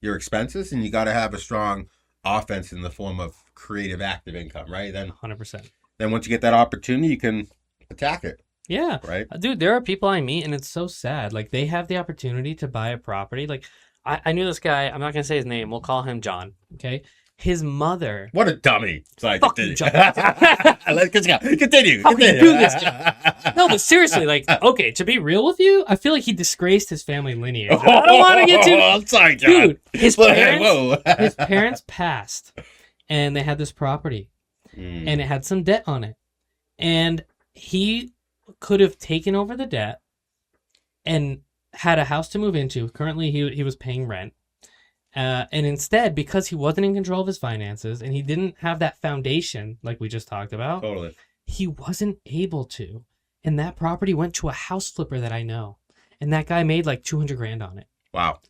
your expenses, and you got to have a strong offense in the form of creative active income, right? Then 100%. Then once you get that opportunity, you can attack it. Yeah. Right. Dude, there are people I meet and it's so sad. Like, they have the opportunity to buy a property. Like, I knew this guy, I'm not going to say his name. We'll call him John. Okay. His mother. What a dummy. Sorry, fuck you, John. Let's continue. How can you do this, John? No, but seriously, like, okay, to be real with you, I feel like he disgraced his family lineage. I don't want to get too. I'm sorry, John. Dude, his parents passed, and they had this property, and it had some debt on it, and he could have taken over the debt and had a house to move into. Currently, he was paying rent. And instead, because he wasn't in control of his finances and he didn't have that foundation like we just talked about, totally, he wasn't able to. And that property went to a house flipper that I know. And that guy made like $200,000 on it. Wow.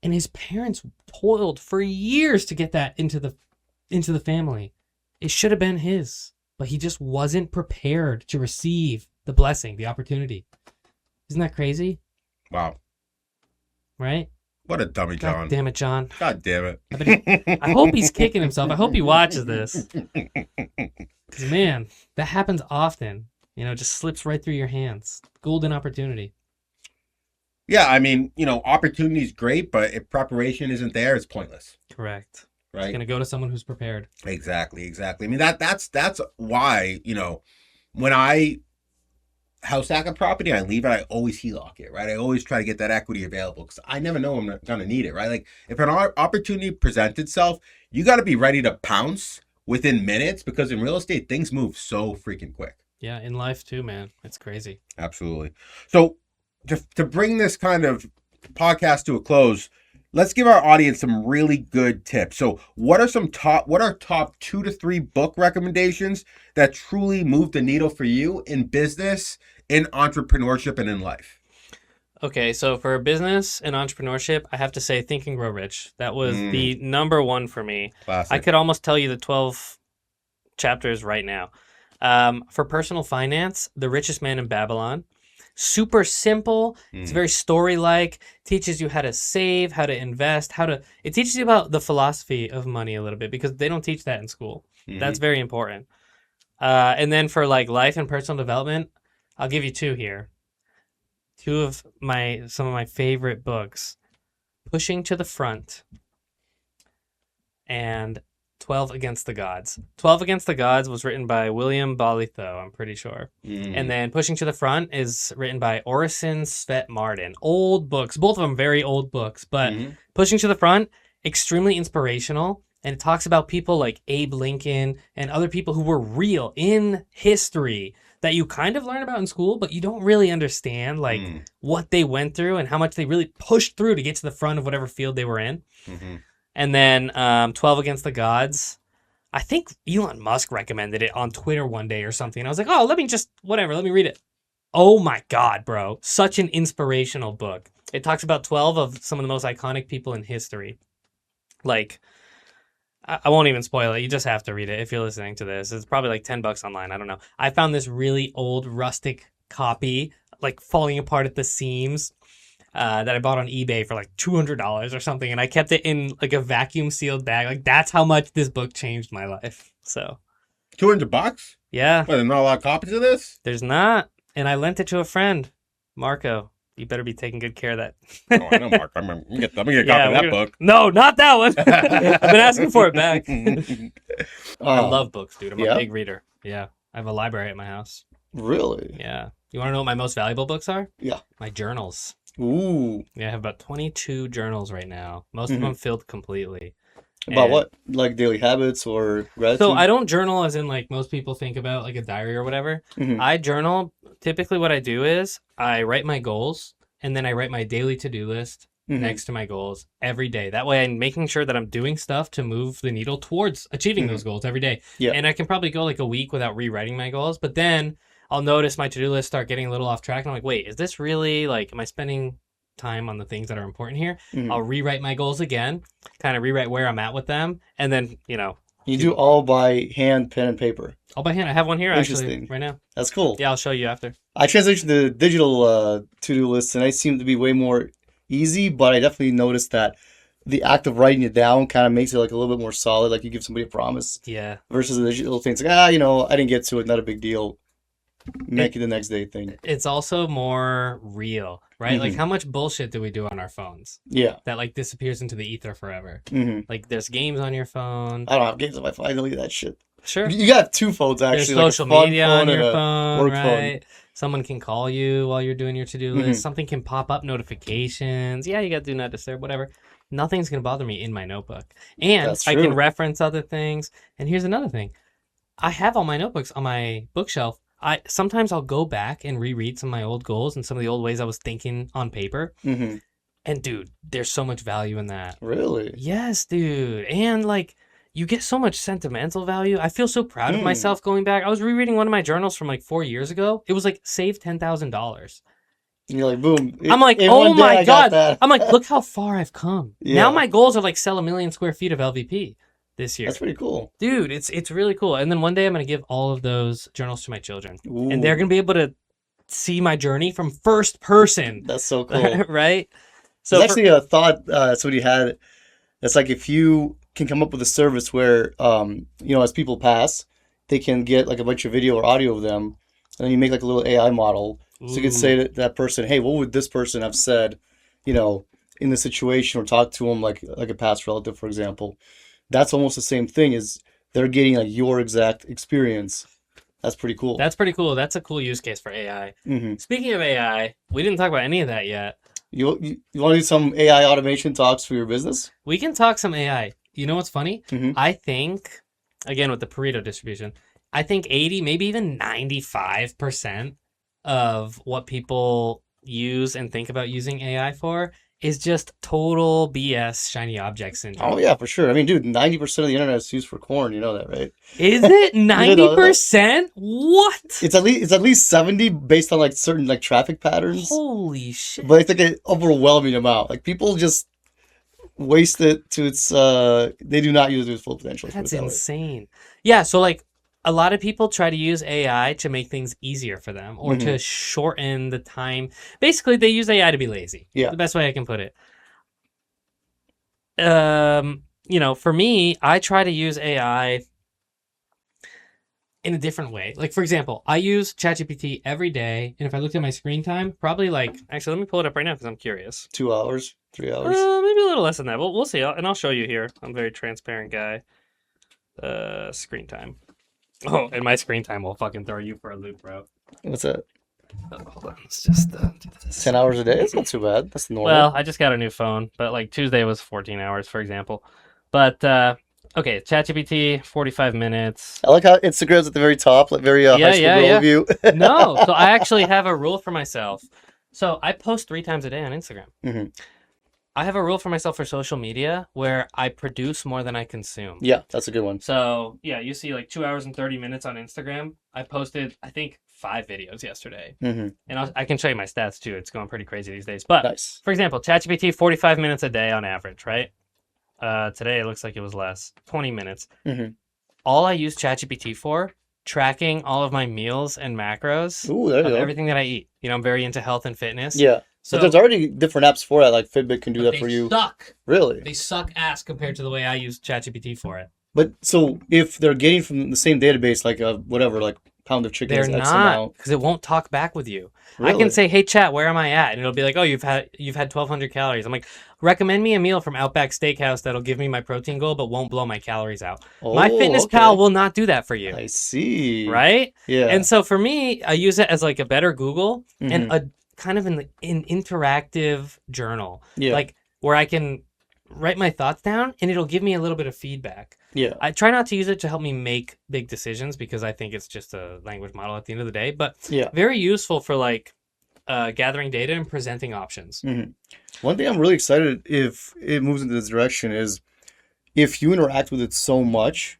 And his parents toiled for years to get that into the family. It should have been his, but he just wasn't prepared to receive the blessing, the opportunity. Isn't that crazy? Wow. Right? What a dummy, John. God damn it, John. God damn it. I hope he's kicking himself. I hope he watches this. Because, man, that happens often. Just slips right through your hands. Golden opportunity. Yeah, I mean, opportunity is great, but if preparation isn't there, it's pointless. Correct. Right? It's going to go to someone who's prepared. Exactly. I mean, that's why, when I house hack a property, I leave it, I always HELOC it, right? I always try to get that equity available because I never know I'm going to need it, right? Like, if an opportunity presents itself, you got to be ready to pounce within minutes, because in real estate, things move so freaking quick. Yeah, in life too, man. It's crazy. Absolutely. So to bring this kind of podcast to a close, let's give our audience some really good tips. So what are top 2 to 3 book recommendations that truly move the needle for you in business, in entrepreneurship, and in life? Okay, so for business and entrepreneurship, I have to say Think and Grow Rich. That was the number one for me. Classic. I could almost tell you the 12 chapters right now. For personal finance, The Richest Man in Babylon. Super simple. It's very story-like. Teaches you how to save, how to invest, it teaches you about the philosophy of money a little bit because they don't teach that in school. That's very important. And then for like life and personal development, I'll give you 2 here. 2 of some of my favorite books, Pushing to the Front and 12 Against the Gods. 12 Against the Gods was written by William Bolitho, I'm pretty sure. And then Pushing to the Front is written by Orison Svet Martin. Old books, both of them very old books, but Pushing to the Front, extremely inspirational. And it talks about people like Abe Lincoln and other people who were real in history that you kind of learn about in school, but you don't really understand like what they went through and how much they really pushed through to get to the front of whatever field they were in. And then 12 Against the Gods. I think Elon Musk recommended it on Twitter one day or something. And I was like, oh, let me read it. Oh my God, bro. Such an inspirational book. It talks about 12 of some of the most iconic people in history. Like, I won't even spoil it. You just have to read it if you're listening to this. It's probably like $10 online. I don't know. I found this really old rustic copy, like falling apart at the seams, that I bought on eBay for like $200 or something. And I kept it in like a vacuum sealed bag. Like that's how much this book changed my life. So $200? Yeah. Well, there's not a lot of copies of this? There's not. And I lent it to a friend, Marco. You better be taking good care of that. Oh, I know, Mark. I'm gonna get a copy of that book. No, not that one. I've been asking for it back. I love books, dude. I'm a big reader. Yeah. I have a library at my house. Really? Yeah. You want to know what my most valuable books are? Yeah. My journals. Ooh. Yeah, I have about 22 journals right now. Most of them filled completely. About what? Like daily habits or gratitude? So I don't journal as in like most people think about like a diary or whatever. I journal. Typically what I do is I write my goals and then I write my daily to-do list next to my goals every day. That way I'm making sure that I'm doing stuff to move the needle towards achieving those goals every day. Yeah. And I can probably go like a week without rewriting my goals, but then I'll notice my to-do list start getting a little off track and I'm like, wait, is this really like, am I spending time on the things that are important here? I'll rewrite my goals again, kind of rewrite where I'm at with them, and then, You do all by hand, pen, and paper. All by hand. I have one here actually right now. That's cool. Yeah, I'll show you after. I transitioned to digital to-do lists, and I seem to be way more easy, but I definitely noticed that the act of writing it down kind of makes it like a little bit more solid, like you give somebody a promise. Yeah. Versus the digital things like, I didn't get to it, not a big deal. Make it the next day thing. It's also more real, right? Like how much bullshit do we do on our phones? Yeah. That like disappears into the ether forever. Like there's games on your phone. I don't have games on my phone. I delete that shit. Sure. You got 2 phones actually. There's social media on your phone, work right? Someone can call you while you're doing your to-do list. Something can pop up notifications. Yeah, you got do not disturb, whatever. Nothing's going to bother me in my notebook. And I can reference other things. And here's another thing. I have all my notebooks on my bookshelf. Sometimes I'll go back and reread some of my old goals and some of the old ways I was thinking on paper. And dude, there's so much value in that. Really? Yes, dude. And like, you get so much sentimental value. I feel so proud of myself going back. I was rereading one of my journals from like 4 years ago. It was like save $10,000. And you're like, boom. I'm like, oh my God. I'm like, look how far I've come. Yeah. Now my goals are like sell 1 million square feet of LVP this year. That's pretty cool. Dude, it's really cool. And then one day I'm going to give all of those journals to my children. Ooh. And they're going to be able to see my journey from first person. That's so cool. Right? So there's actually a thought somebody had that's like if you can come up with a service where, as people pass, they can get like a bunch of video or audio of them, and then you make like a little AI model. So you could say to that person, hey, what would this person have said, in this situation, or talk to them like a past relative, for example. That's almost the same thing as they're getting like your exact experience. That's pretty cool. That's pretty cool. That's a cool use case for AI. Speaking of AI, we didn't talk about any of that yet. You want to do some AI automation talks for your business? We can talk some AI. You know what's funny? I think, again, with the Pareto distribution, I think 80, maybe even 95% of what people use and think about using AI for is just total BS shiny object syndrome. Oh yeah, for sure. I mean, dude, 90% of the internet is used for corn. You know that, right? Is it You didn't know that? 90%? What? It's at least 70 based on like certain like traffic patterns. Holy shit. But it's like an overwhelming amount. Like people just waste it to its they do not use it to its full potential. That's insane. Yeah, so like a lot of people try to use AI to make things easier for them or to shorten the time. Basically, they use AI to be lazy. Yeah. The best way I can put it. You know, for me, I try to use AI in a different way. Like, for example, I use ChatGPT every day, and if I looked at my screen time, probably like, actually, let me pull it up right now because I'm curious. 2 hours, 3 hours. Maybe a little less than that. We'll see. And I'll show you here. I'm a very transparent guy. Screen time. Oh, and my screen time will fucking throw you for a loop, bro. What's that? Oh, hold on. Let's just do this. 10 hours a day? It's not too bad. That's normal. Well, I just got a new phone, but like Tuesday was 14 hours, for example. But, okay, ChatGPT, 45 minutes. I like how Instagram's at the very top, like very high school girl view. No, so I actually have a rule for myself. So I post 3 times a day on Instagram. Mm-hmm. I have a rule for myself for social media where I produce more than I consume. Yeah, that's a good one. So, yeah, you see like 2 hours and 30 minutes on Instagram. I posted, I think, 5 videos yesterday. Mm-hmm. And I can show you my stats, too. It's going pretty crazy these days. But, Nice. for example, ChatGPT, 45 minutes a day on average, right? Today, it looks like it was less. 20 minutes. Mm-hmm. All I use ChatGPT for, tracking all of my meals and macros Ooh, there you of go. everything that I eat. You know, I'm very into health and fitness. Yeah. So But there's already different apps for that, like Fitbit can do that they for you. suck. Really? They suck ass compared to the way I use ChatGPT for it. But so if they're getting from the same database, like whatever, like pound of chicken They're is X not, amount. because it won't talk back with you. I Really? can say, "Hey, chat, where am I at?" And it'll be like, "Oh, you've had 1,200 calories." I'm like, "Recommend me a meal from Outback Steakhouse that'll give me my protein goal, but won't blow my calories out." My Oh, Fitness okay. Pal will not do that for you, I see. right? Yeah. And so for me, I use it as like a better Google and Mhm. a kind of an interactive journal, Yeah. like where I can write my thoughts down and it'll give me a little bit of feedback. Yeah. I try not to use it to help me make big decisions because I think it's just a language model at the end of the day, but Yeah. very useful for like gathering data and presenting options. Mhm. One thing I'm really excited if it moves into this direction is if you interact with it so much,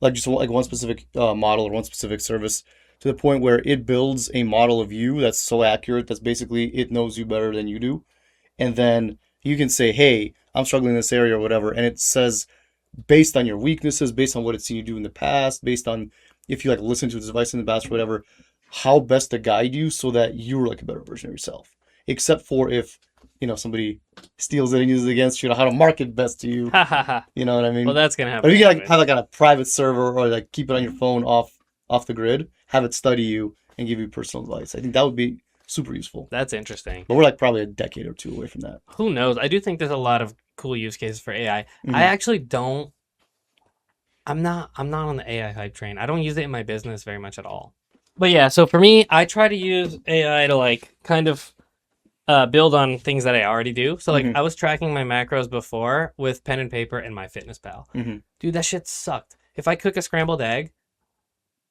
like just like one specific model or one specific service, to the point where it builds a model of you that's so accurate that's basically it knows you better than you do, and then you can say, "Hey, I'm struggling in this area or whatever," and it says based on your weaknesses, based on what it's seen you do in the past, based on if you like listen to its advice in the past or whatever, how best to guide you so that you're like a better version of yourself. Except for if, somebody steals it and uses it against you, how to market best to you. Ha ha ha. You know what I mean? Well, that's going to happen. But if you can like anyway. have like on a private server or like keep it on your phone off the grid, have it study you and give you personal advice. I think that would be super useful. That's interesting. But we're like probably a decade or 2 away from that. Who knows? I do think there's a lot of cool use cases for AI. Mhm. I actually don't. I'm not on the AI hype train. I don't use it in my business very much at all. But yeah, so for me, I try to use AI to like kind of build on things that I already do. So like Mhm. I was tracking my macros before with pen and paper and MyFitnessPal. Mhm. Dude, that shit sucked. If I cook a scrambled egg,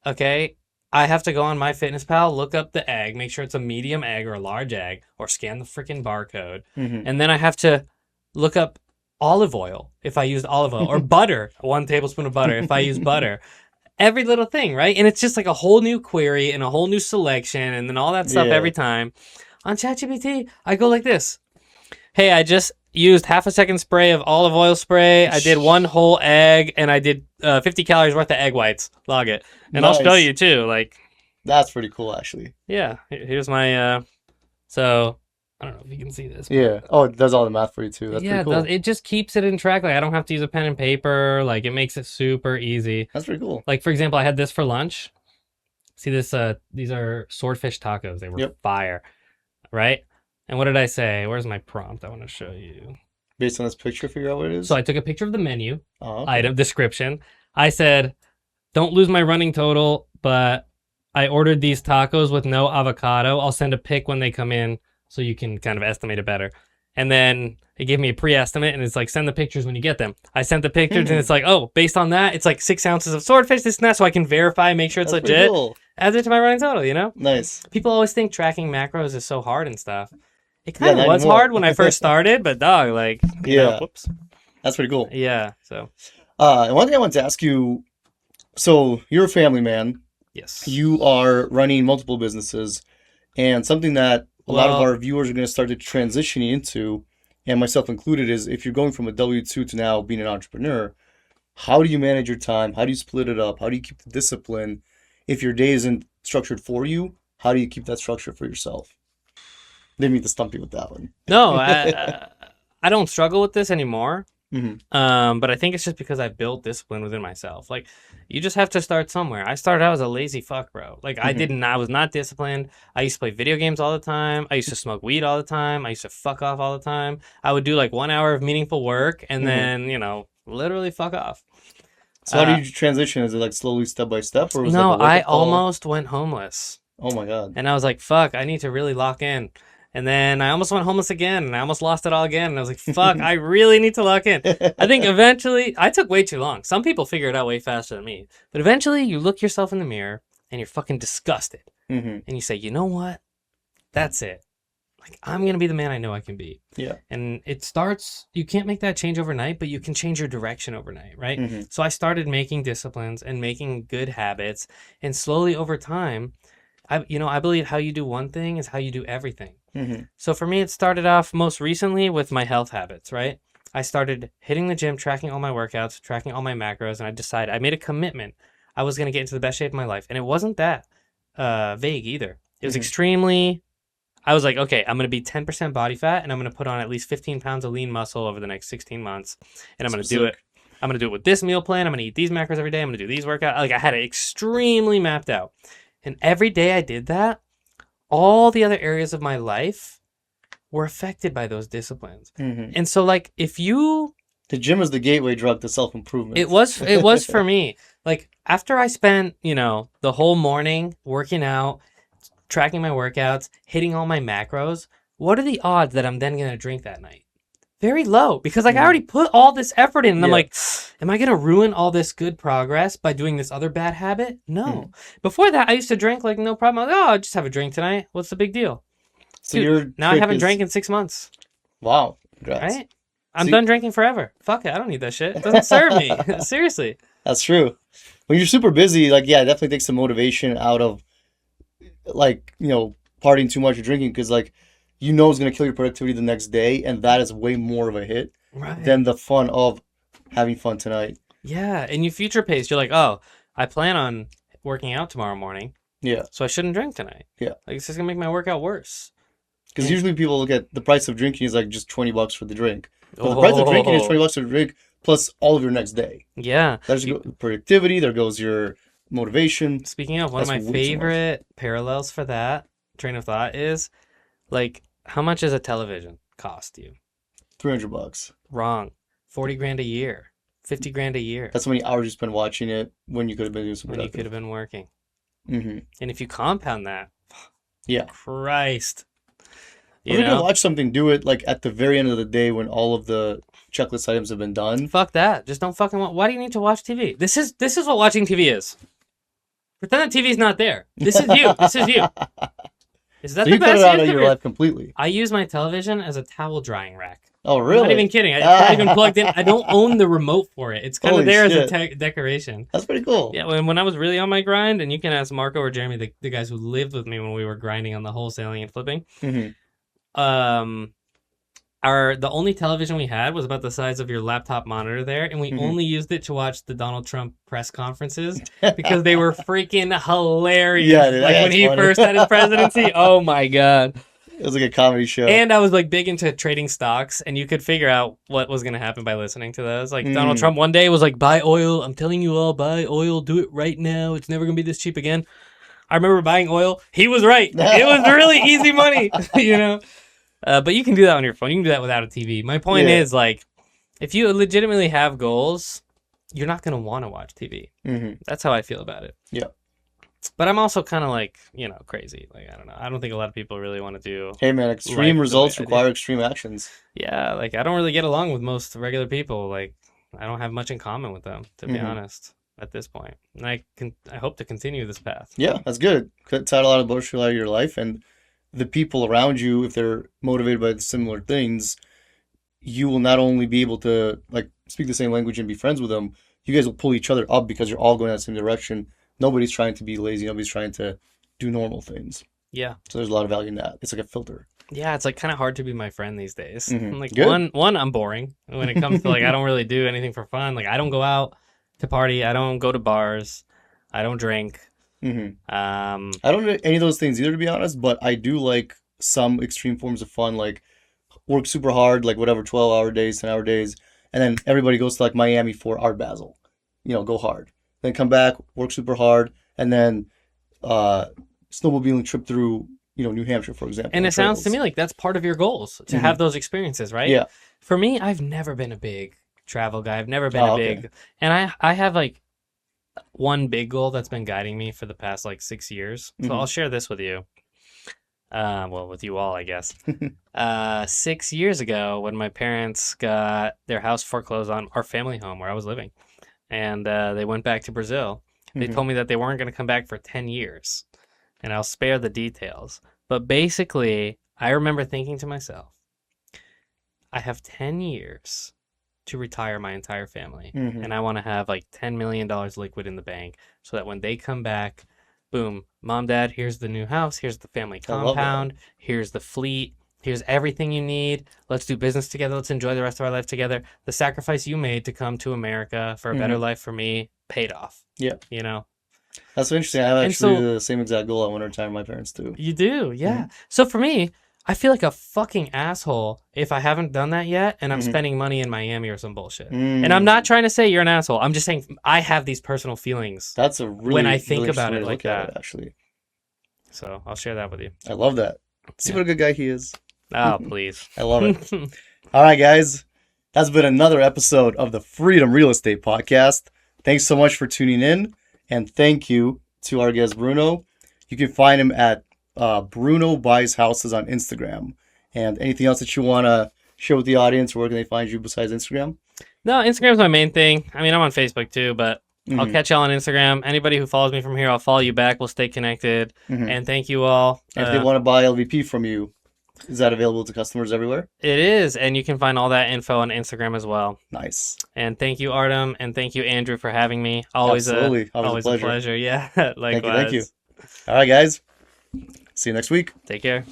okay, I have to go on MyFitnessPal, look up the egg, make sure it's a medium egg or a large egg, or scan the freaking barcode. Mhm. And then I have to look up olive oil if I used olive oil, or butter, 1 tablespoon of butter if I use butter. Every little thing, right? And it's just like a whole new query and a whole new selection and then all that stuff Yeah. every time. On ChatGPT, I go like this. Hey, I just used half a second spray of olive oil spray. I did 1 whole egg and I did 50 calories worth of egg whites. Log it. And I'll show Nice. you too. Like, That's pretty cool, actually. yeah, here's my, so I don't know if you can see this. but- Yeah. Oh, it does all the math for you too. That's yeah, pretty cool. it just keeps it in track. Like I don't have to use a pen and paper. Like it makes it super easy. That's pretty cool. Like for example, I had this for lunch. See this? These are swordfish tacos. They were Yep. fire, right? And what did I say? Where's my prompt? I want to show you. Based on this picture, figure out what it is. So I took a picture of the menu okay. item description. I said, "Don't lose my running total, but I ordered these tacos with no avocado. I'll send a pic when they come in, so you can kind of estimate it better." And then it gave me a pre-estimate, and it's like, send the pictures when you get them. I sent the pictures, and it's like, oh, based on that, it's like 6 ounces of swordfish, this and that, so I can verify, make sure it's That's pretty legit. cool. Adds it to my running total, you know? Nice. People always think tracking macros is so hard and stuff. It kind of not was anymore. hard when I first started, but dog, like, you know, Yeah. whoops. That's pretty cool. Yeah, so, And one thing I wanted to ask you, so you're a family man. yes. You are running multiple businesses, and something that a lot of Well- our viewers are going to start to transition into, and myself included, is if you're going from a W-2 to now being an entrepreneur, how do you manage your time? How do you split it up? How do you keep the discipline? If your day isn't structured for you, how do you keep that structure for yourself? Didn't mean to stump you with that one. No, I don't struggle with this anymore. Mhm. But I think it's just because I built discipline within myself. Like, you just have to start somewhere. I started out as a lazy fuck, bro. Like, I was not disciplined. I used to play video games all the time. I used to smoke weed all the time. I used to fuck off all the time. I would do like 1 hour of meaningful work and then, you know, literally fuck off. So how do you transition? Is it like slowly, step by step, or was it No, like a I wake-up call? almost went homeless. Oh my God. And I was like, fuck, I need to really lock in. And then I almost went homeless again, and I almost lost it all again. And I was like, fuck, I really need to lock in. I think eventually, I took way too long. Some people figure it out way faster than me. But eventually, you look yourself in the mirror, and you're fucking disgusted. Mm-hmm. And you say, you know what? That's it. Like, I'm going to be the man I know I can be. Yeah. And it starts, you can't make that change overnight, but you can change your direction overnight, right? Mm-hmm. So I started making disciplines and making good habits. And slowly over time, I believe how you do one thing is how you do everything. Mm-hmm. So for me, it started off most recently with my health habits, right? I started hitting the gym, tracking all my workouts, tracking all my macros, and I made a commitment. I was going to get into the best shape of my life. And it wasn't that vague either. It was I was like, okay, I'm going to be 10% body fat, and I'm going to put on at least 15 pounds of lean muscle over the next 16 months. And I'm going to do it. I'm going to do it with this meal plan. I'm going to eat these macros every day. I'm going to do these workouts. Like, I had it extremely mapped out. And every day I did that, all the other areas of my life were affected by those disciplines. Mm-hmm. And so, like, The gym is the gateway drug to self-improvement. it was for me. Like, after I spent, the whole morning working out, tracking my workouts, hitting all my macros, what are the odds that I'm then going to drink that night? Very low, because like I already put all this effort in, and I'm like, am I gonna ruin all this good progress by doing this other bad habit? No. Before that, I used to drink like no problem. I was like, I'll just have a drink tonight. What's the big deal? So Dude, now I haven't drank in 6 months. Wow. Congrats. Right? I'm done drinking forever. Fuck it, I don't need that shit. It doesn't serve me. Seriously. That's true. When you're super busy, like, yeah, it definitely takes some motivation out of, like, partying too much or drinking, because, like, it's going to kill your productivity the next day, and that is way more of a hit than the fun of having fun tonight. Yeah, and you future pace. You're like, oh, I plan on working out tomorrow morning. Yeah. So I shouldn't drink tonight. Yeah. Like, it's just going to make my workout worse. Because usually people look at the price of drinking is like just $20 for the drink. But the price of drinking is $20 for the drink plus all of your next day. Yeah. There's productivity. There goes your motivation. Speaking of, one of my favorite parallels for that train of thought is, like, how much does a television cost you? $300. Wrong. 40 grand a year. 50 grand a year. That's how many hours you spend watching it when you could have been doing something. When you could have been working. Mm-hmm. And if you compound that, yeah, Christ. If you're gonna watch something, do it like at the very end of the day when all of the checklist items have been done. Fuck that. Just don't fucking why do you need to watch TV? This is what watching TV is. Pretend that TV's not there. This is you. This is you. Is that So the you cut best it out use of of your life completely. I use my television as a towel drying rack. Oh, really? I'm not even kidding. It's not even plugged in. I don't own the remote for it. It's kind of Holy there shit. as a decoration. That's pretty cool. Yeah, when I was really on my grind, and you can ask Marco or Jeremy, the guys who lived with me when we were grinding on the wholesaling and flipping. Mm-hmm. The only television we had was about the size of your laptop monitor there, and we only used it to watch the Donald Trump press conferences because they were freaking hilarious. Yeah, dude, like when he first had his presidency. Oh my god. It was like a comedy show. And I was like big into trading stocks, and you could figure out what was going to happen by listening to those. Like Donald Trump one day was like, buy oil. I'm telling you all, buy oil. Do it right now. It's never going to be this cheap again. I remember buying oil. He was right. It was really easy money, But you can do that on your phone. You can do that without a TV. My point is, like, if you legitimately have goals, you're not going to want to watch TV. Mm-hmm. That's how I feel about it. Yeah. But I'm also kind of like, crazy. Like, I don't know. I don't think a lot of people really want to do. Hey, man, extreme results require extreme actions. Yeah, like, I don't really get along with most regular people. Like, I don't have much in common with them, to be honest, at this point. And I hope to continue this path. Yeah, that's good. Cut out a lot of bullshit out of your life. And the people around you, if they're motivated by similar things, you will not only be able to like speak the same language and be friends with them, you guys will pull each other up because you're all going in the same direction. Nobody's trying to be lazy. Nobody's trying to do normal things. Yeah. So there's a lot of value in that. It's like a filter. Yeah, it's like kind of hard to be my friend these days. Mhm. Like Good. one, I'm boring when it comes to like I don't really do anything for fun. Like I don't go out to party. I don't go to bars. I don't drink. hmm Um, I don't do any of those things either, to be honest, but I do like some extreme forms of fun, like work super hard, like whatever, 12-hour days, 10-hour days, and then everybody goes to like Miami for Art Basel, go hard. Then come back, work super hard, and then snowmobiling trip through, New Hampshire, for example. and on it sounds to trails. me like that's part of your goals to Mhm. have those experiences, right? Yeah. For me, I've never been a big travel guy. I've never been Oh, a okay. big, and I have like one big goal that's been guiding me for the past like 6 years. So Mhm. I'll share this with you. Well, with you all, I guess. 6 years ago, when my parents got their house foreclosed on, our family home where I was living, and they went back to Brazil, they Mhm. told me that they weren't going to come back for 10 years. And I'll spare the details. But basically, I remember thinking to myself, I have 10 years to retire my entire family. Mhm. And I want to have like $10 million liquid in the bank so that when they come back, boom, mom, dad, here's the new house. Here's the family I love that. compound. Here's the fleet. Here's everything you need. Let's do business together. Let's enjoy the rest of our life together. The sacrifice you made to come to America for a better Mhm. life for me paid off. Yeah. You know? That's so interesting. I have And actually so- the same exact goal I want to retire my parents too. You do, yeah. Mm-hmm. So for me, I feel like a fucking asshole if I haven't done that yet and I'm Mhm. spending money in Miami or some bullshit. And I'm Mm. not trying to say you're an asshole. I'm just saying I have these personal feelings. That's a really, when I think really about interesting it way to like look at that. it, actually. So I'll share that with you. I love that. See Yeah. what a good guy he is. Oh, please. I love it. All right, guys. That's been another episode of the Freedom Real Estate Podcast. Thanks so much for tuning in. And thank you to our guest, Bruno. You can find him at Bruno Buys Houses on Instagram. And anything else that you want to share with the audience, or where can they find you besides Instagram? No, Instagram's my main thing. I mean, I'm on Facebook too, but I'll Mhm. catch y'all on Instagram. Anybody who follows me from here, I'll follow you back. We'll stay connected. Mhm. And thank you all. And if they want to buy LVP from you, is that available to customers everywhere? It is. And you can find all that info on Instagram as well. Nice. And thank you, Artem, and thank you, Andrew, for having me. Always Absolutely. always a pleasure. Yeah, likewise. Thank you. All right, guys. See you next week. Take care.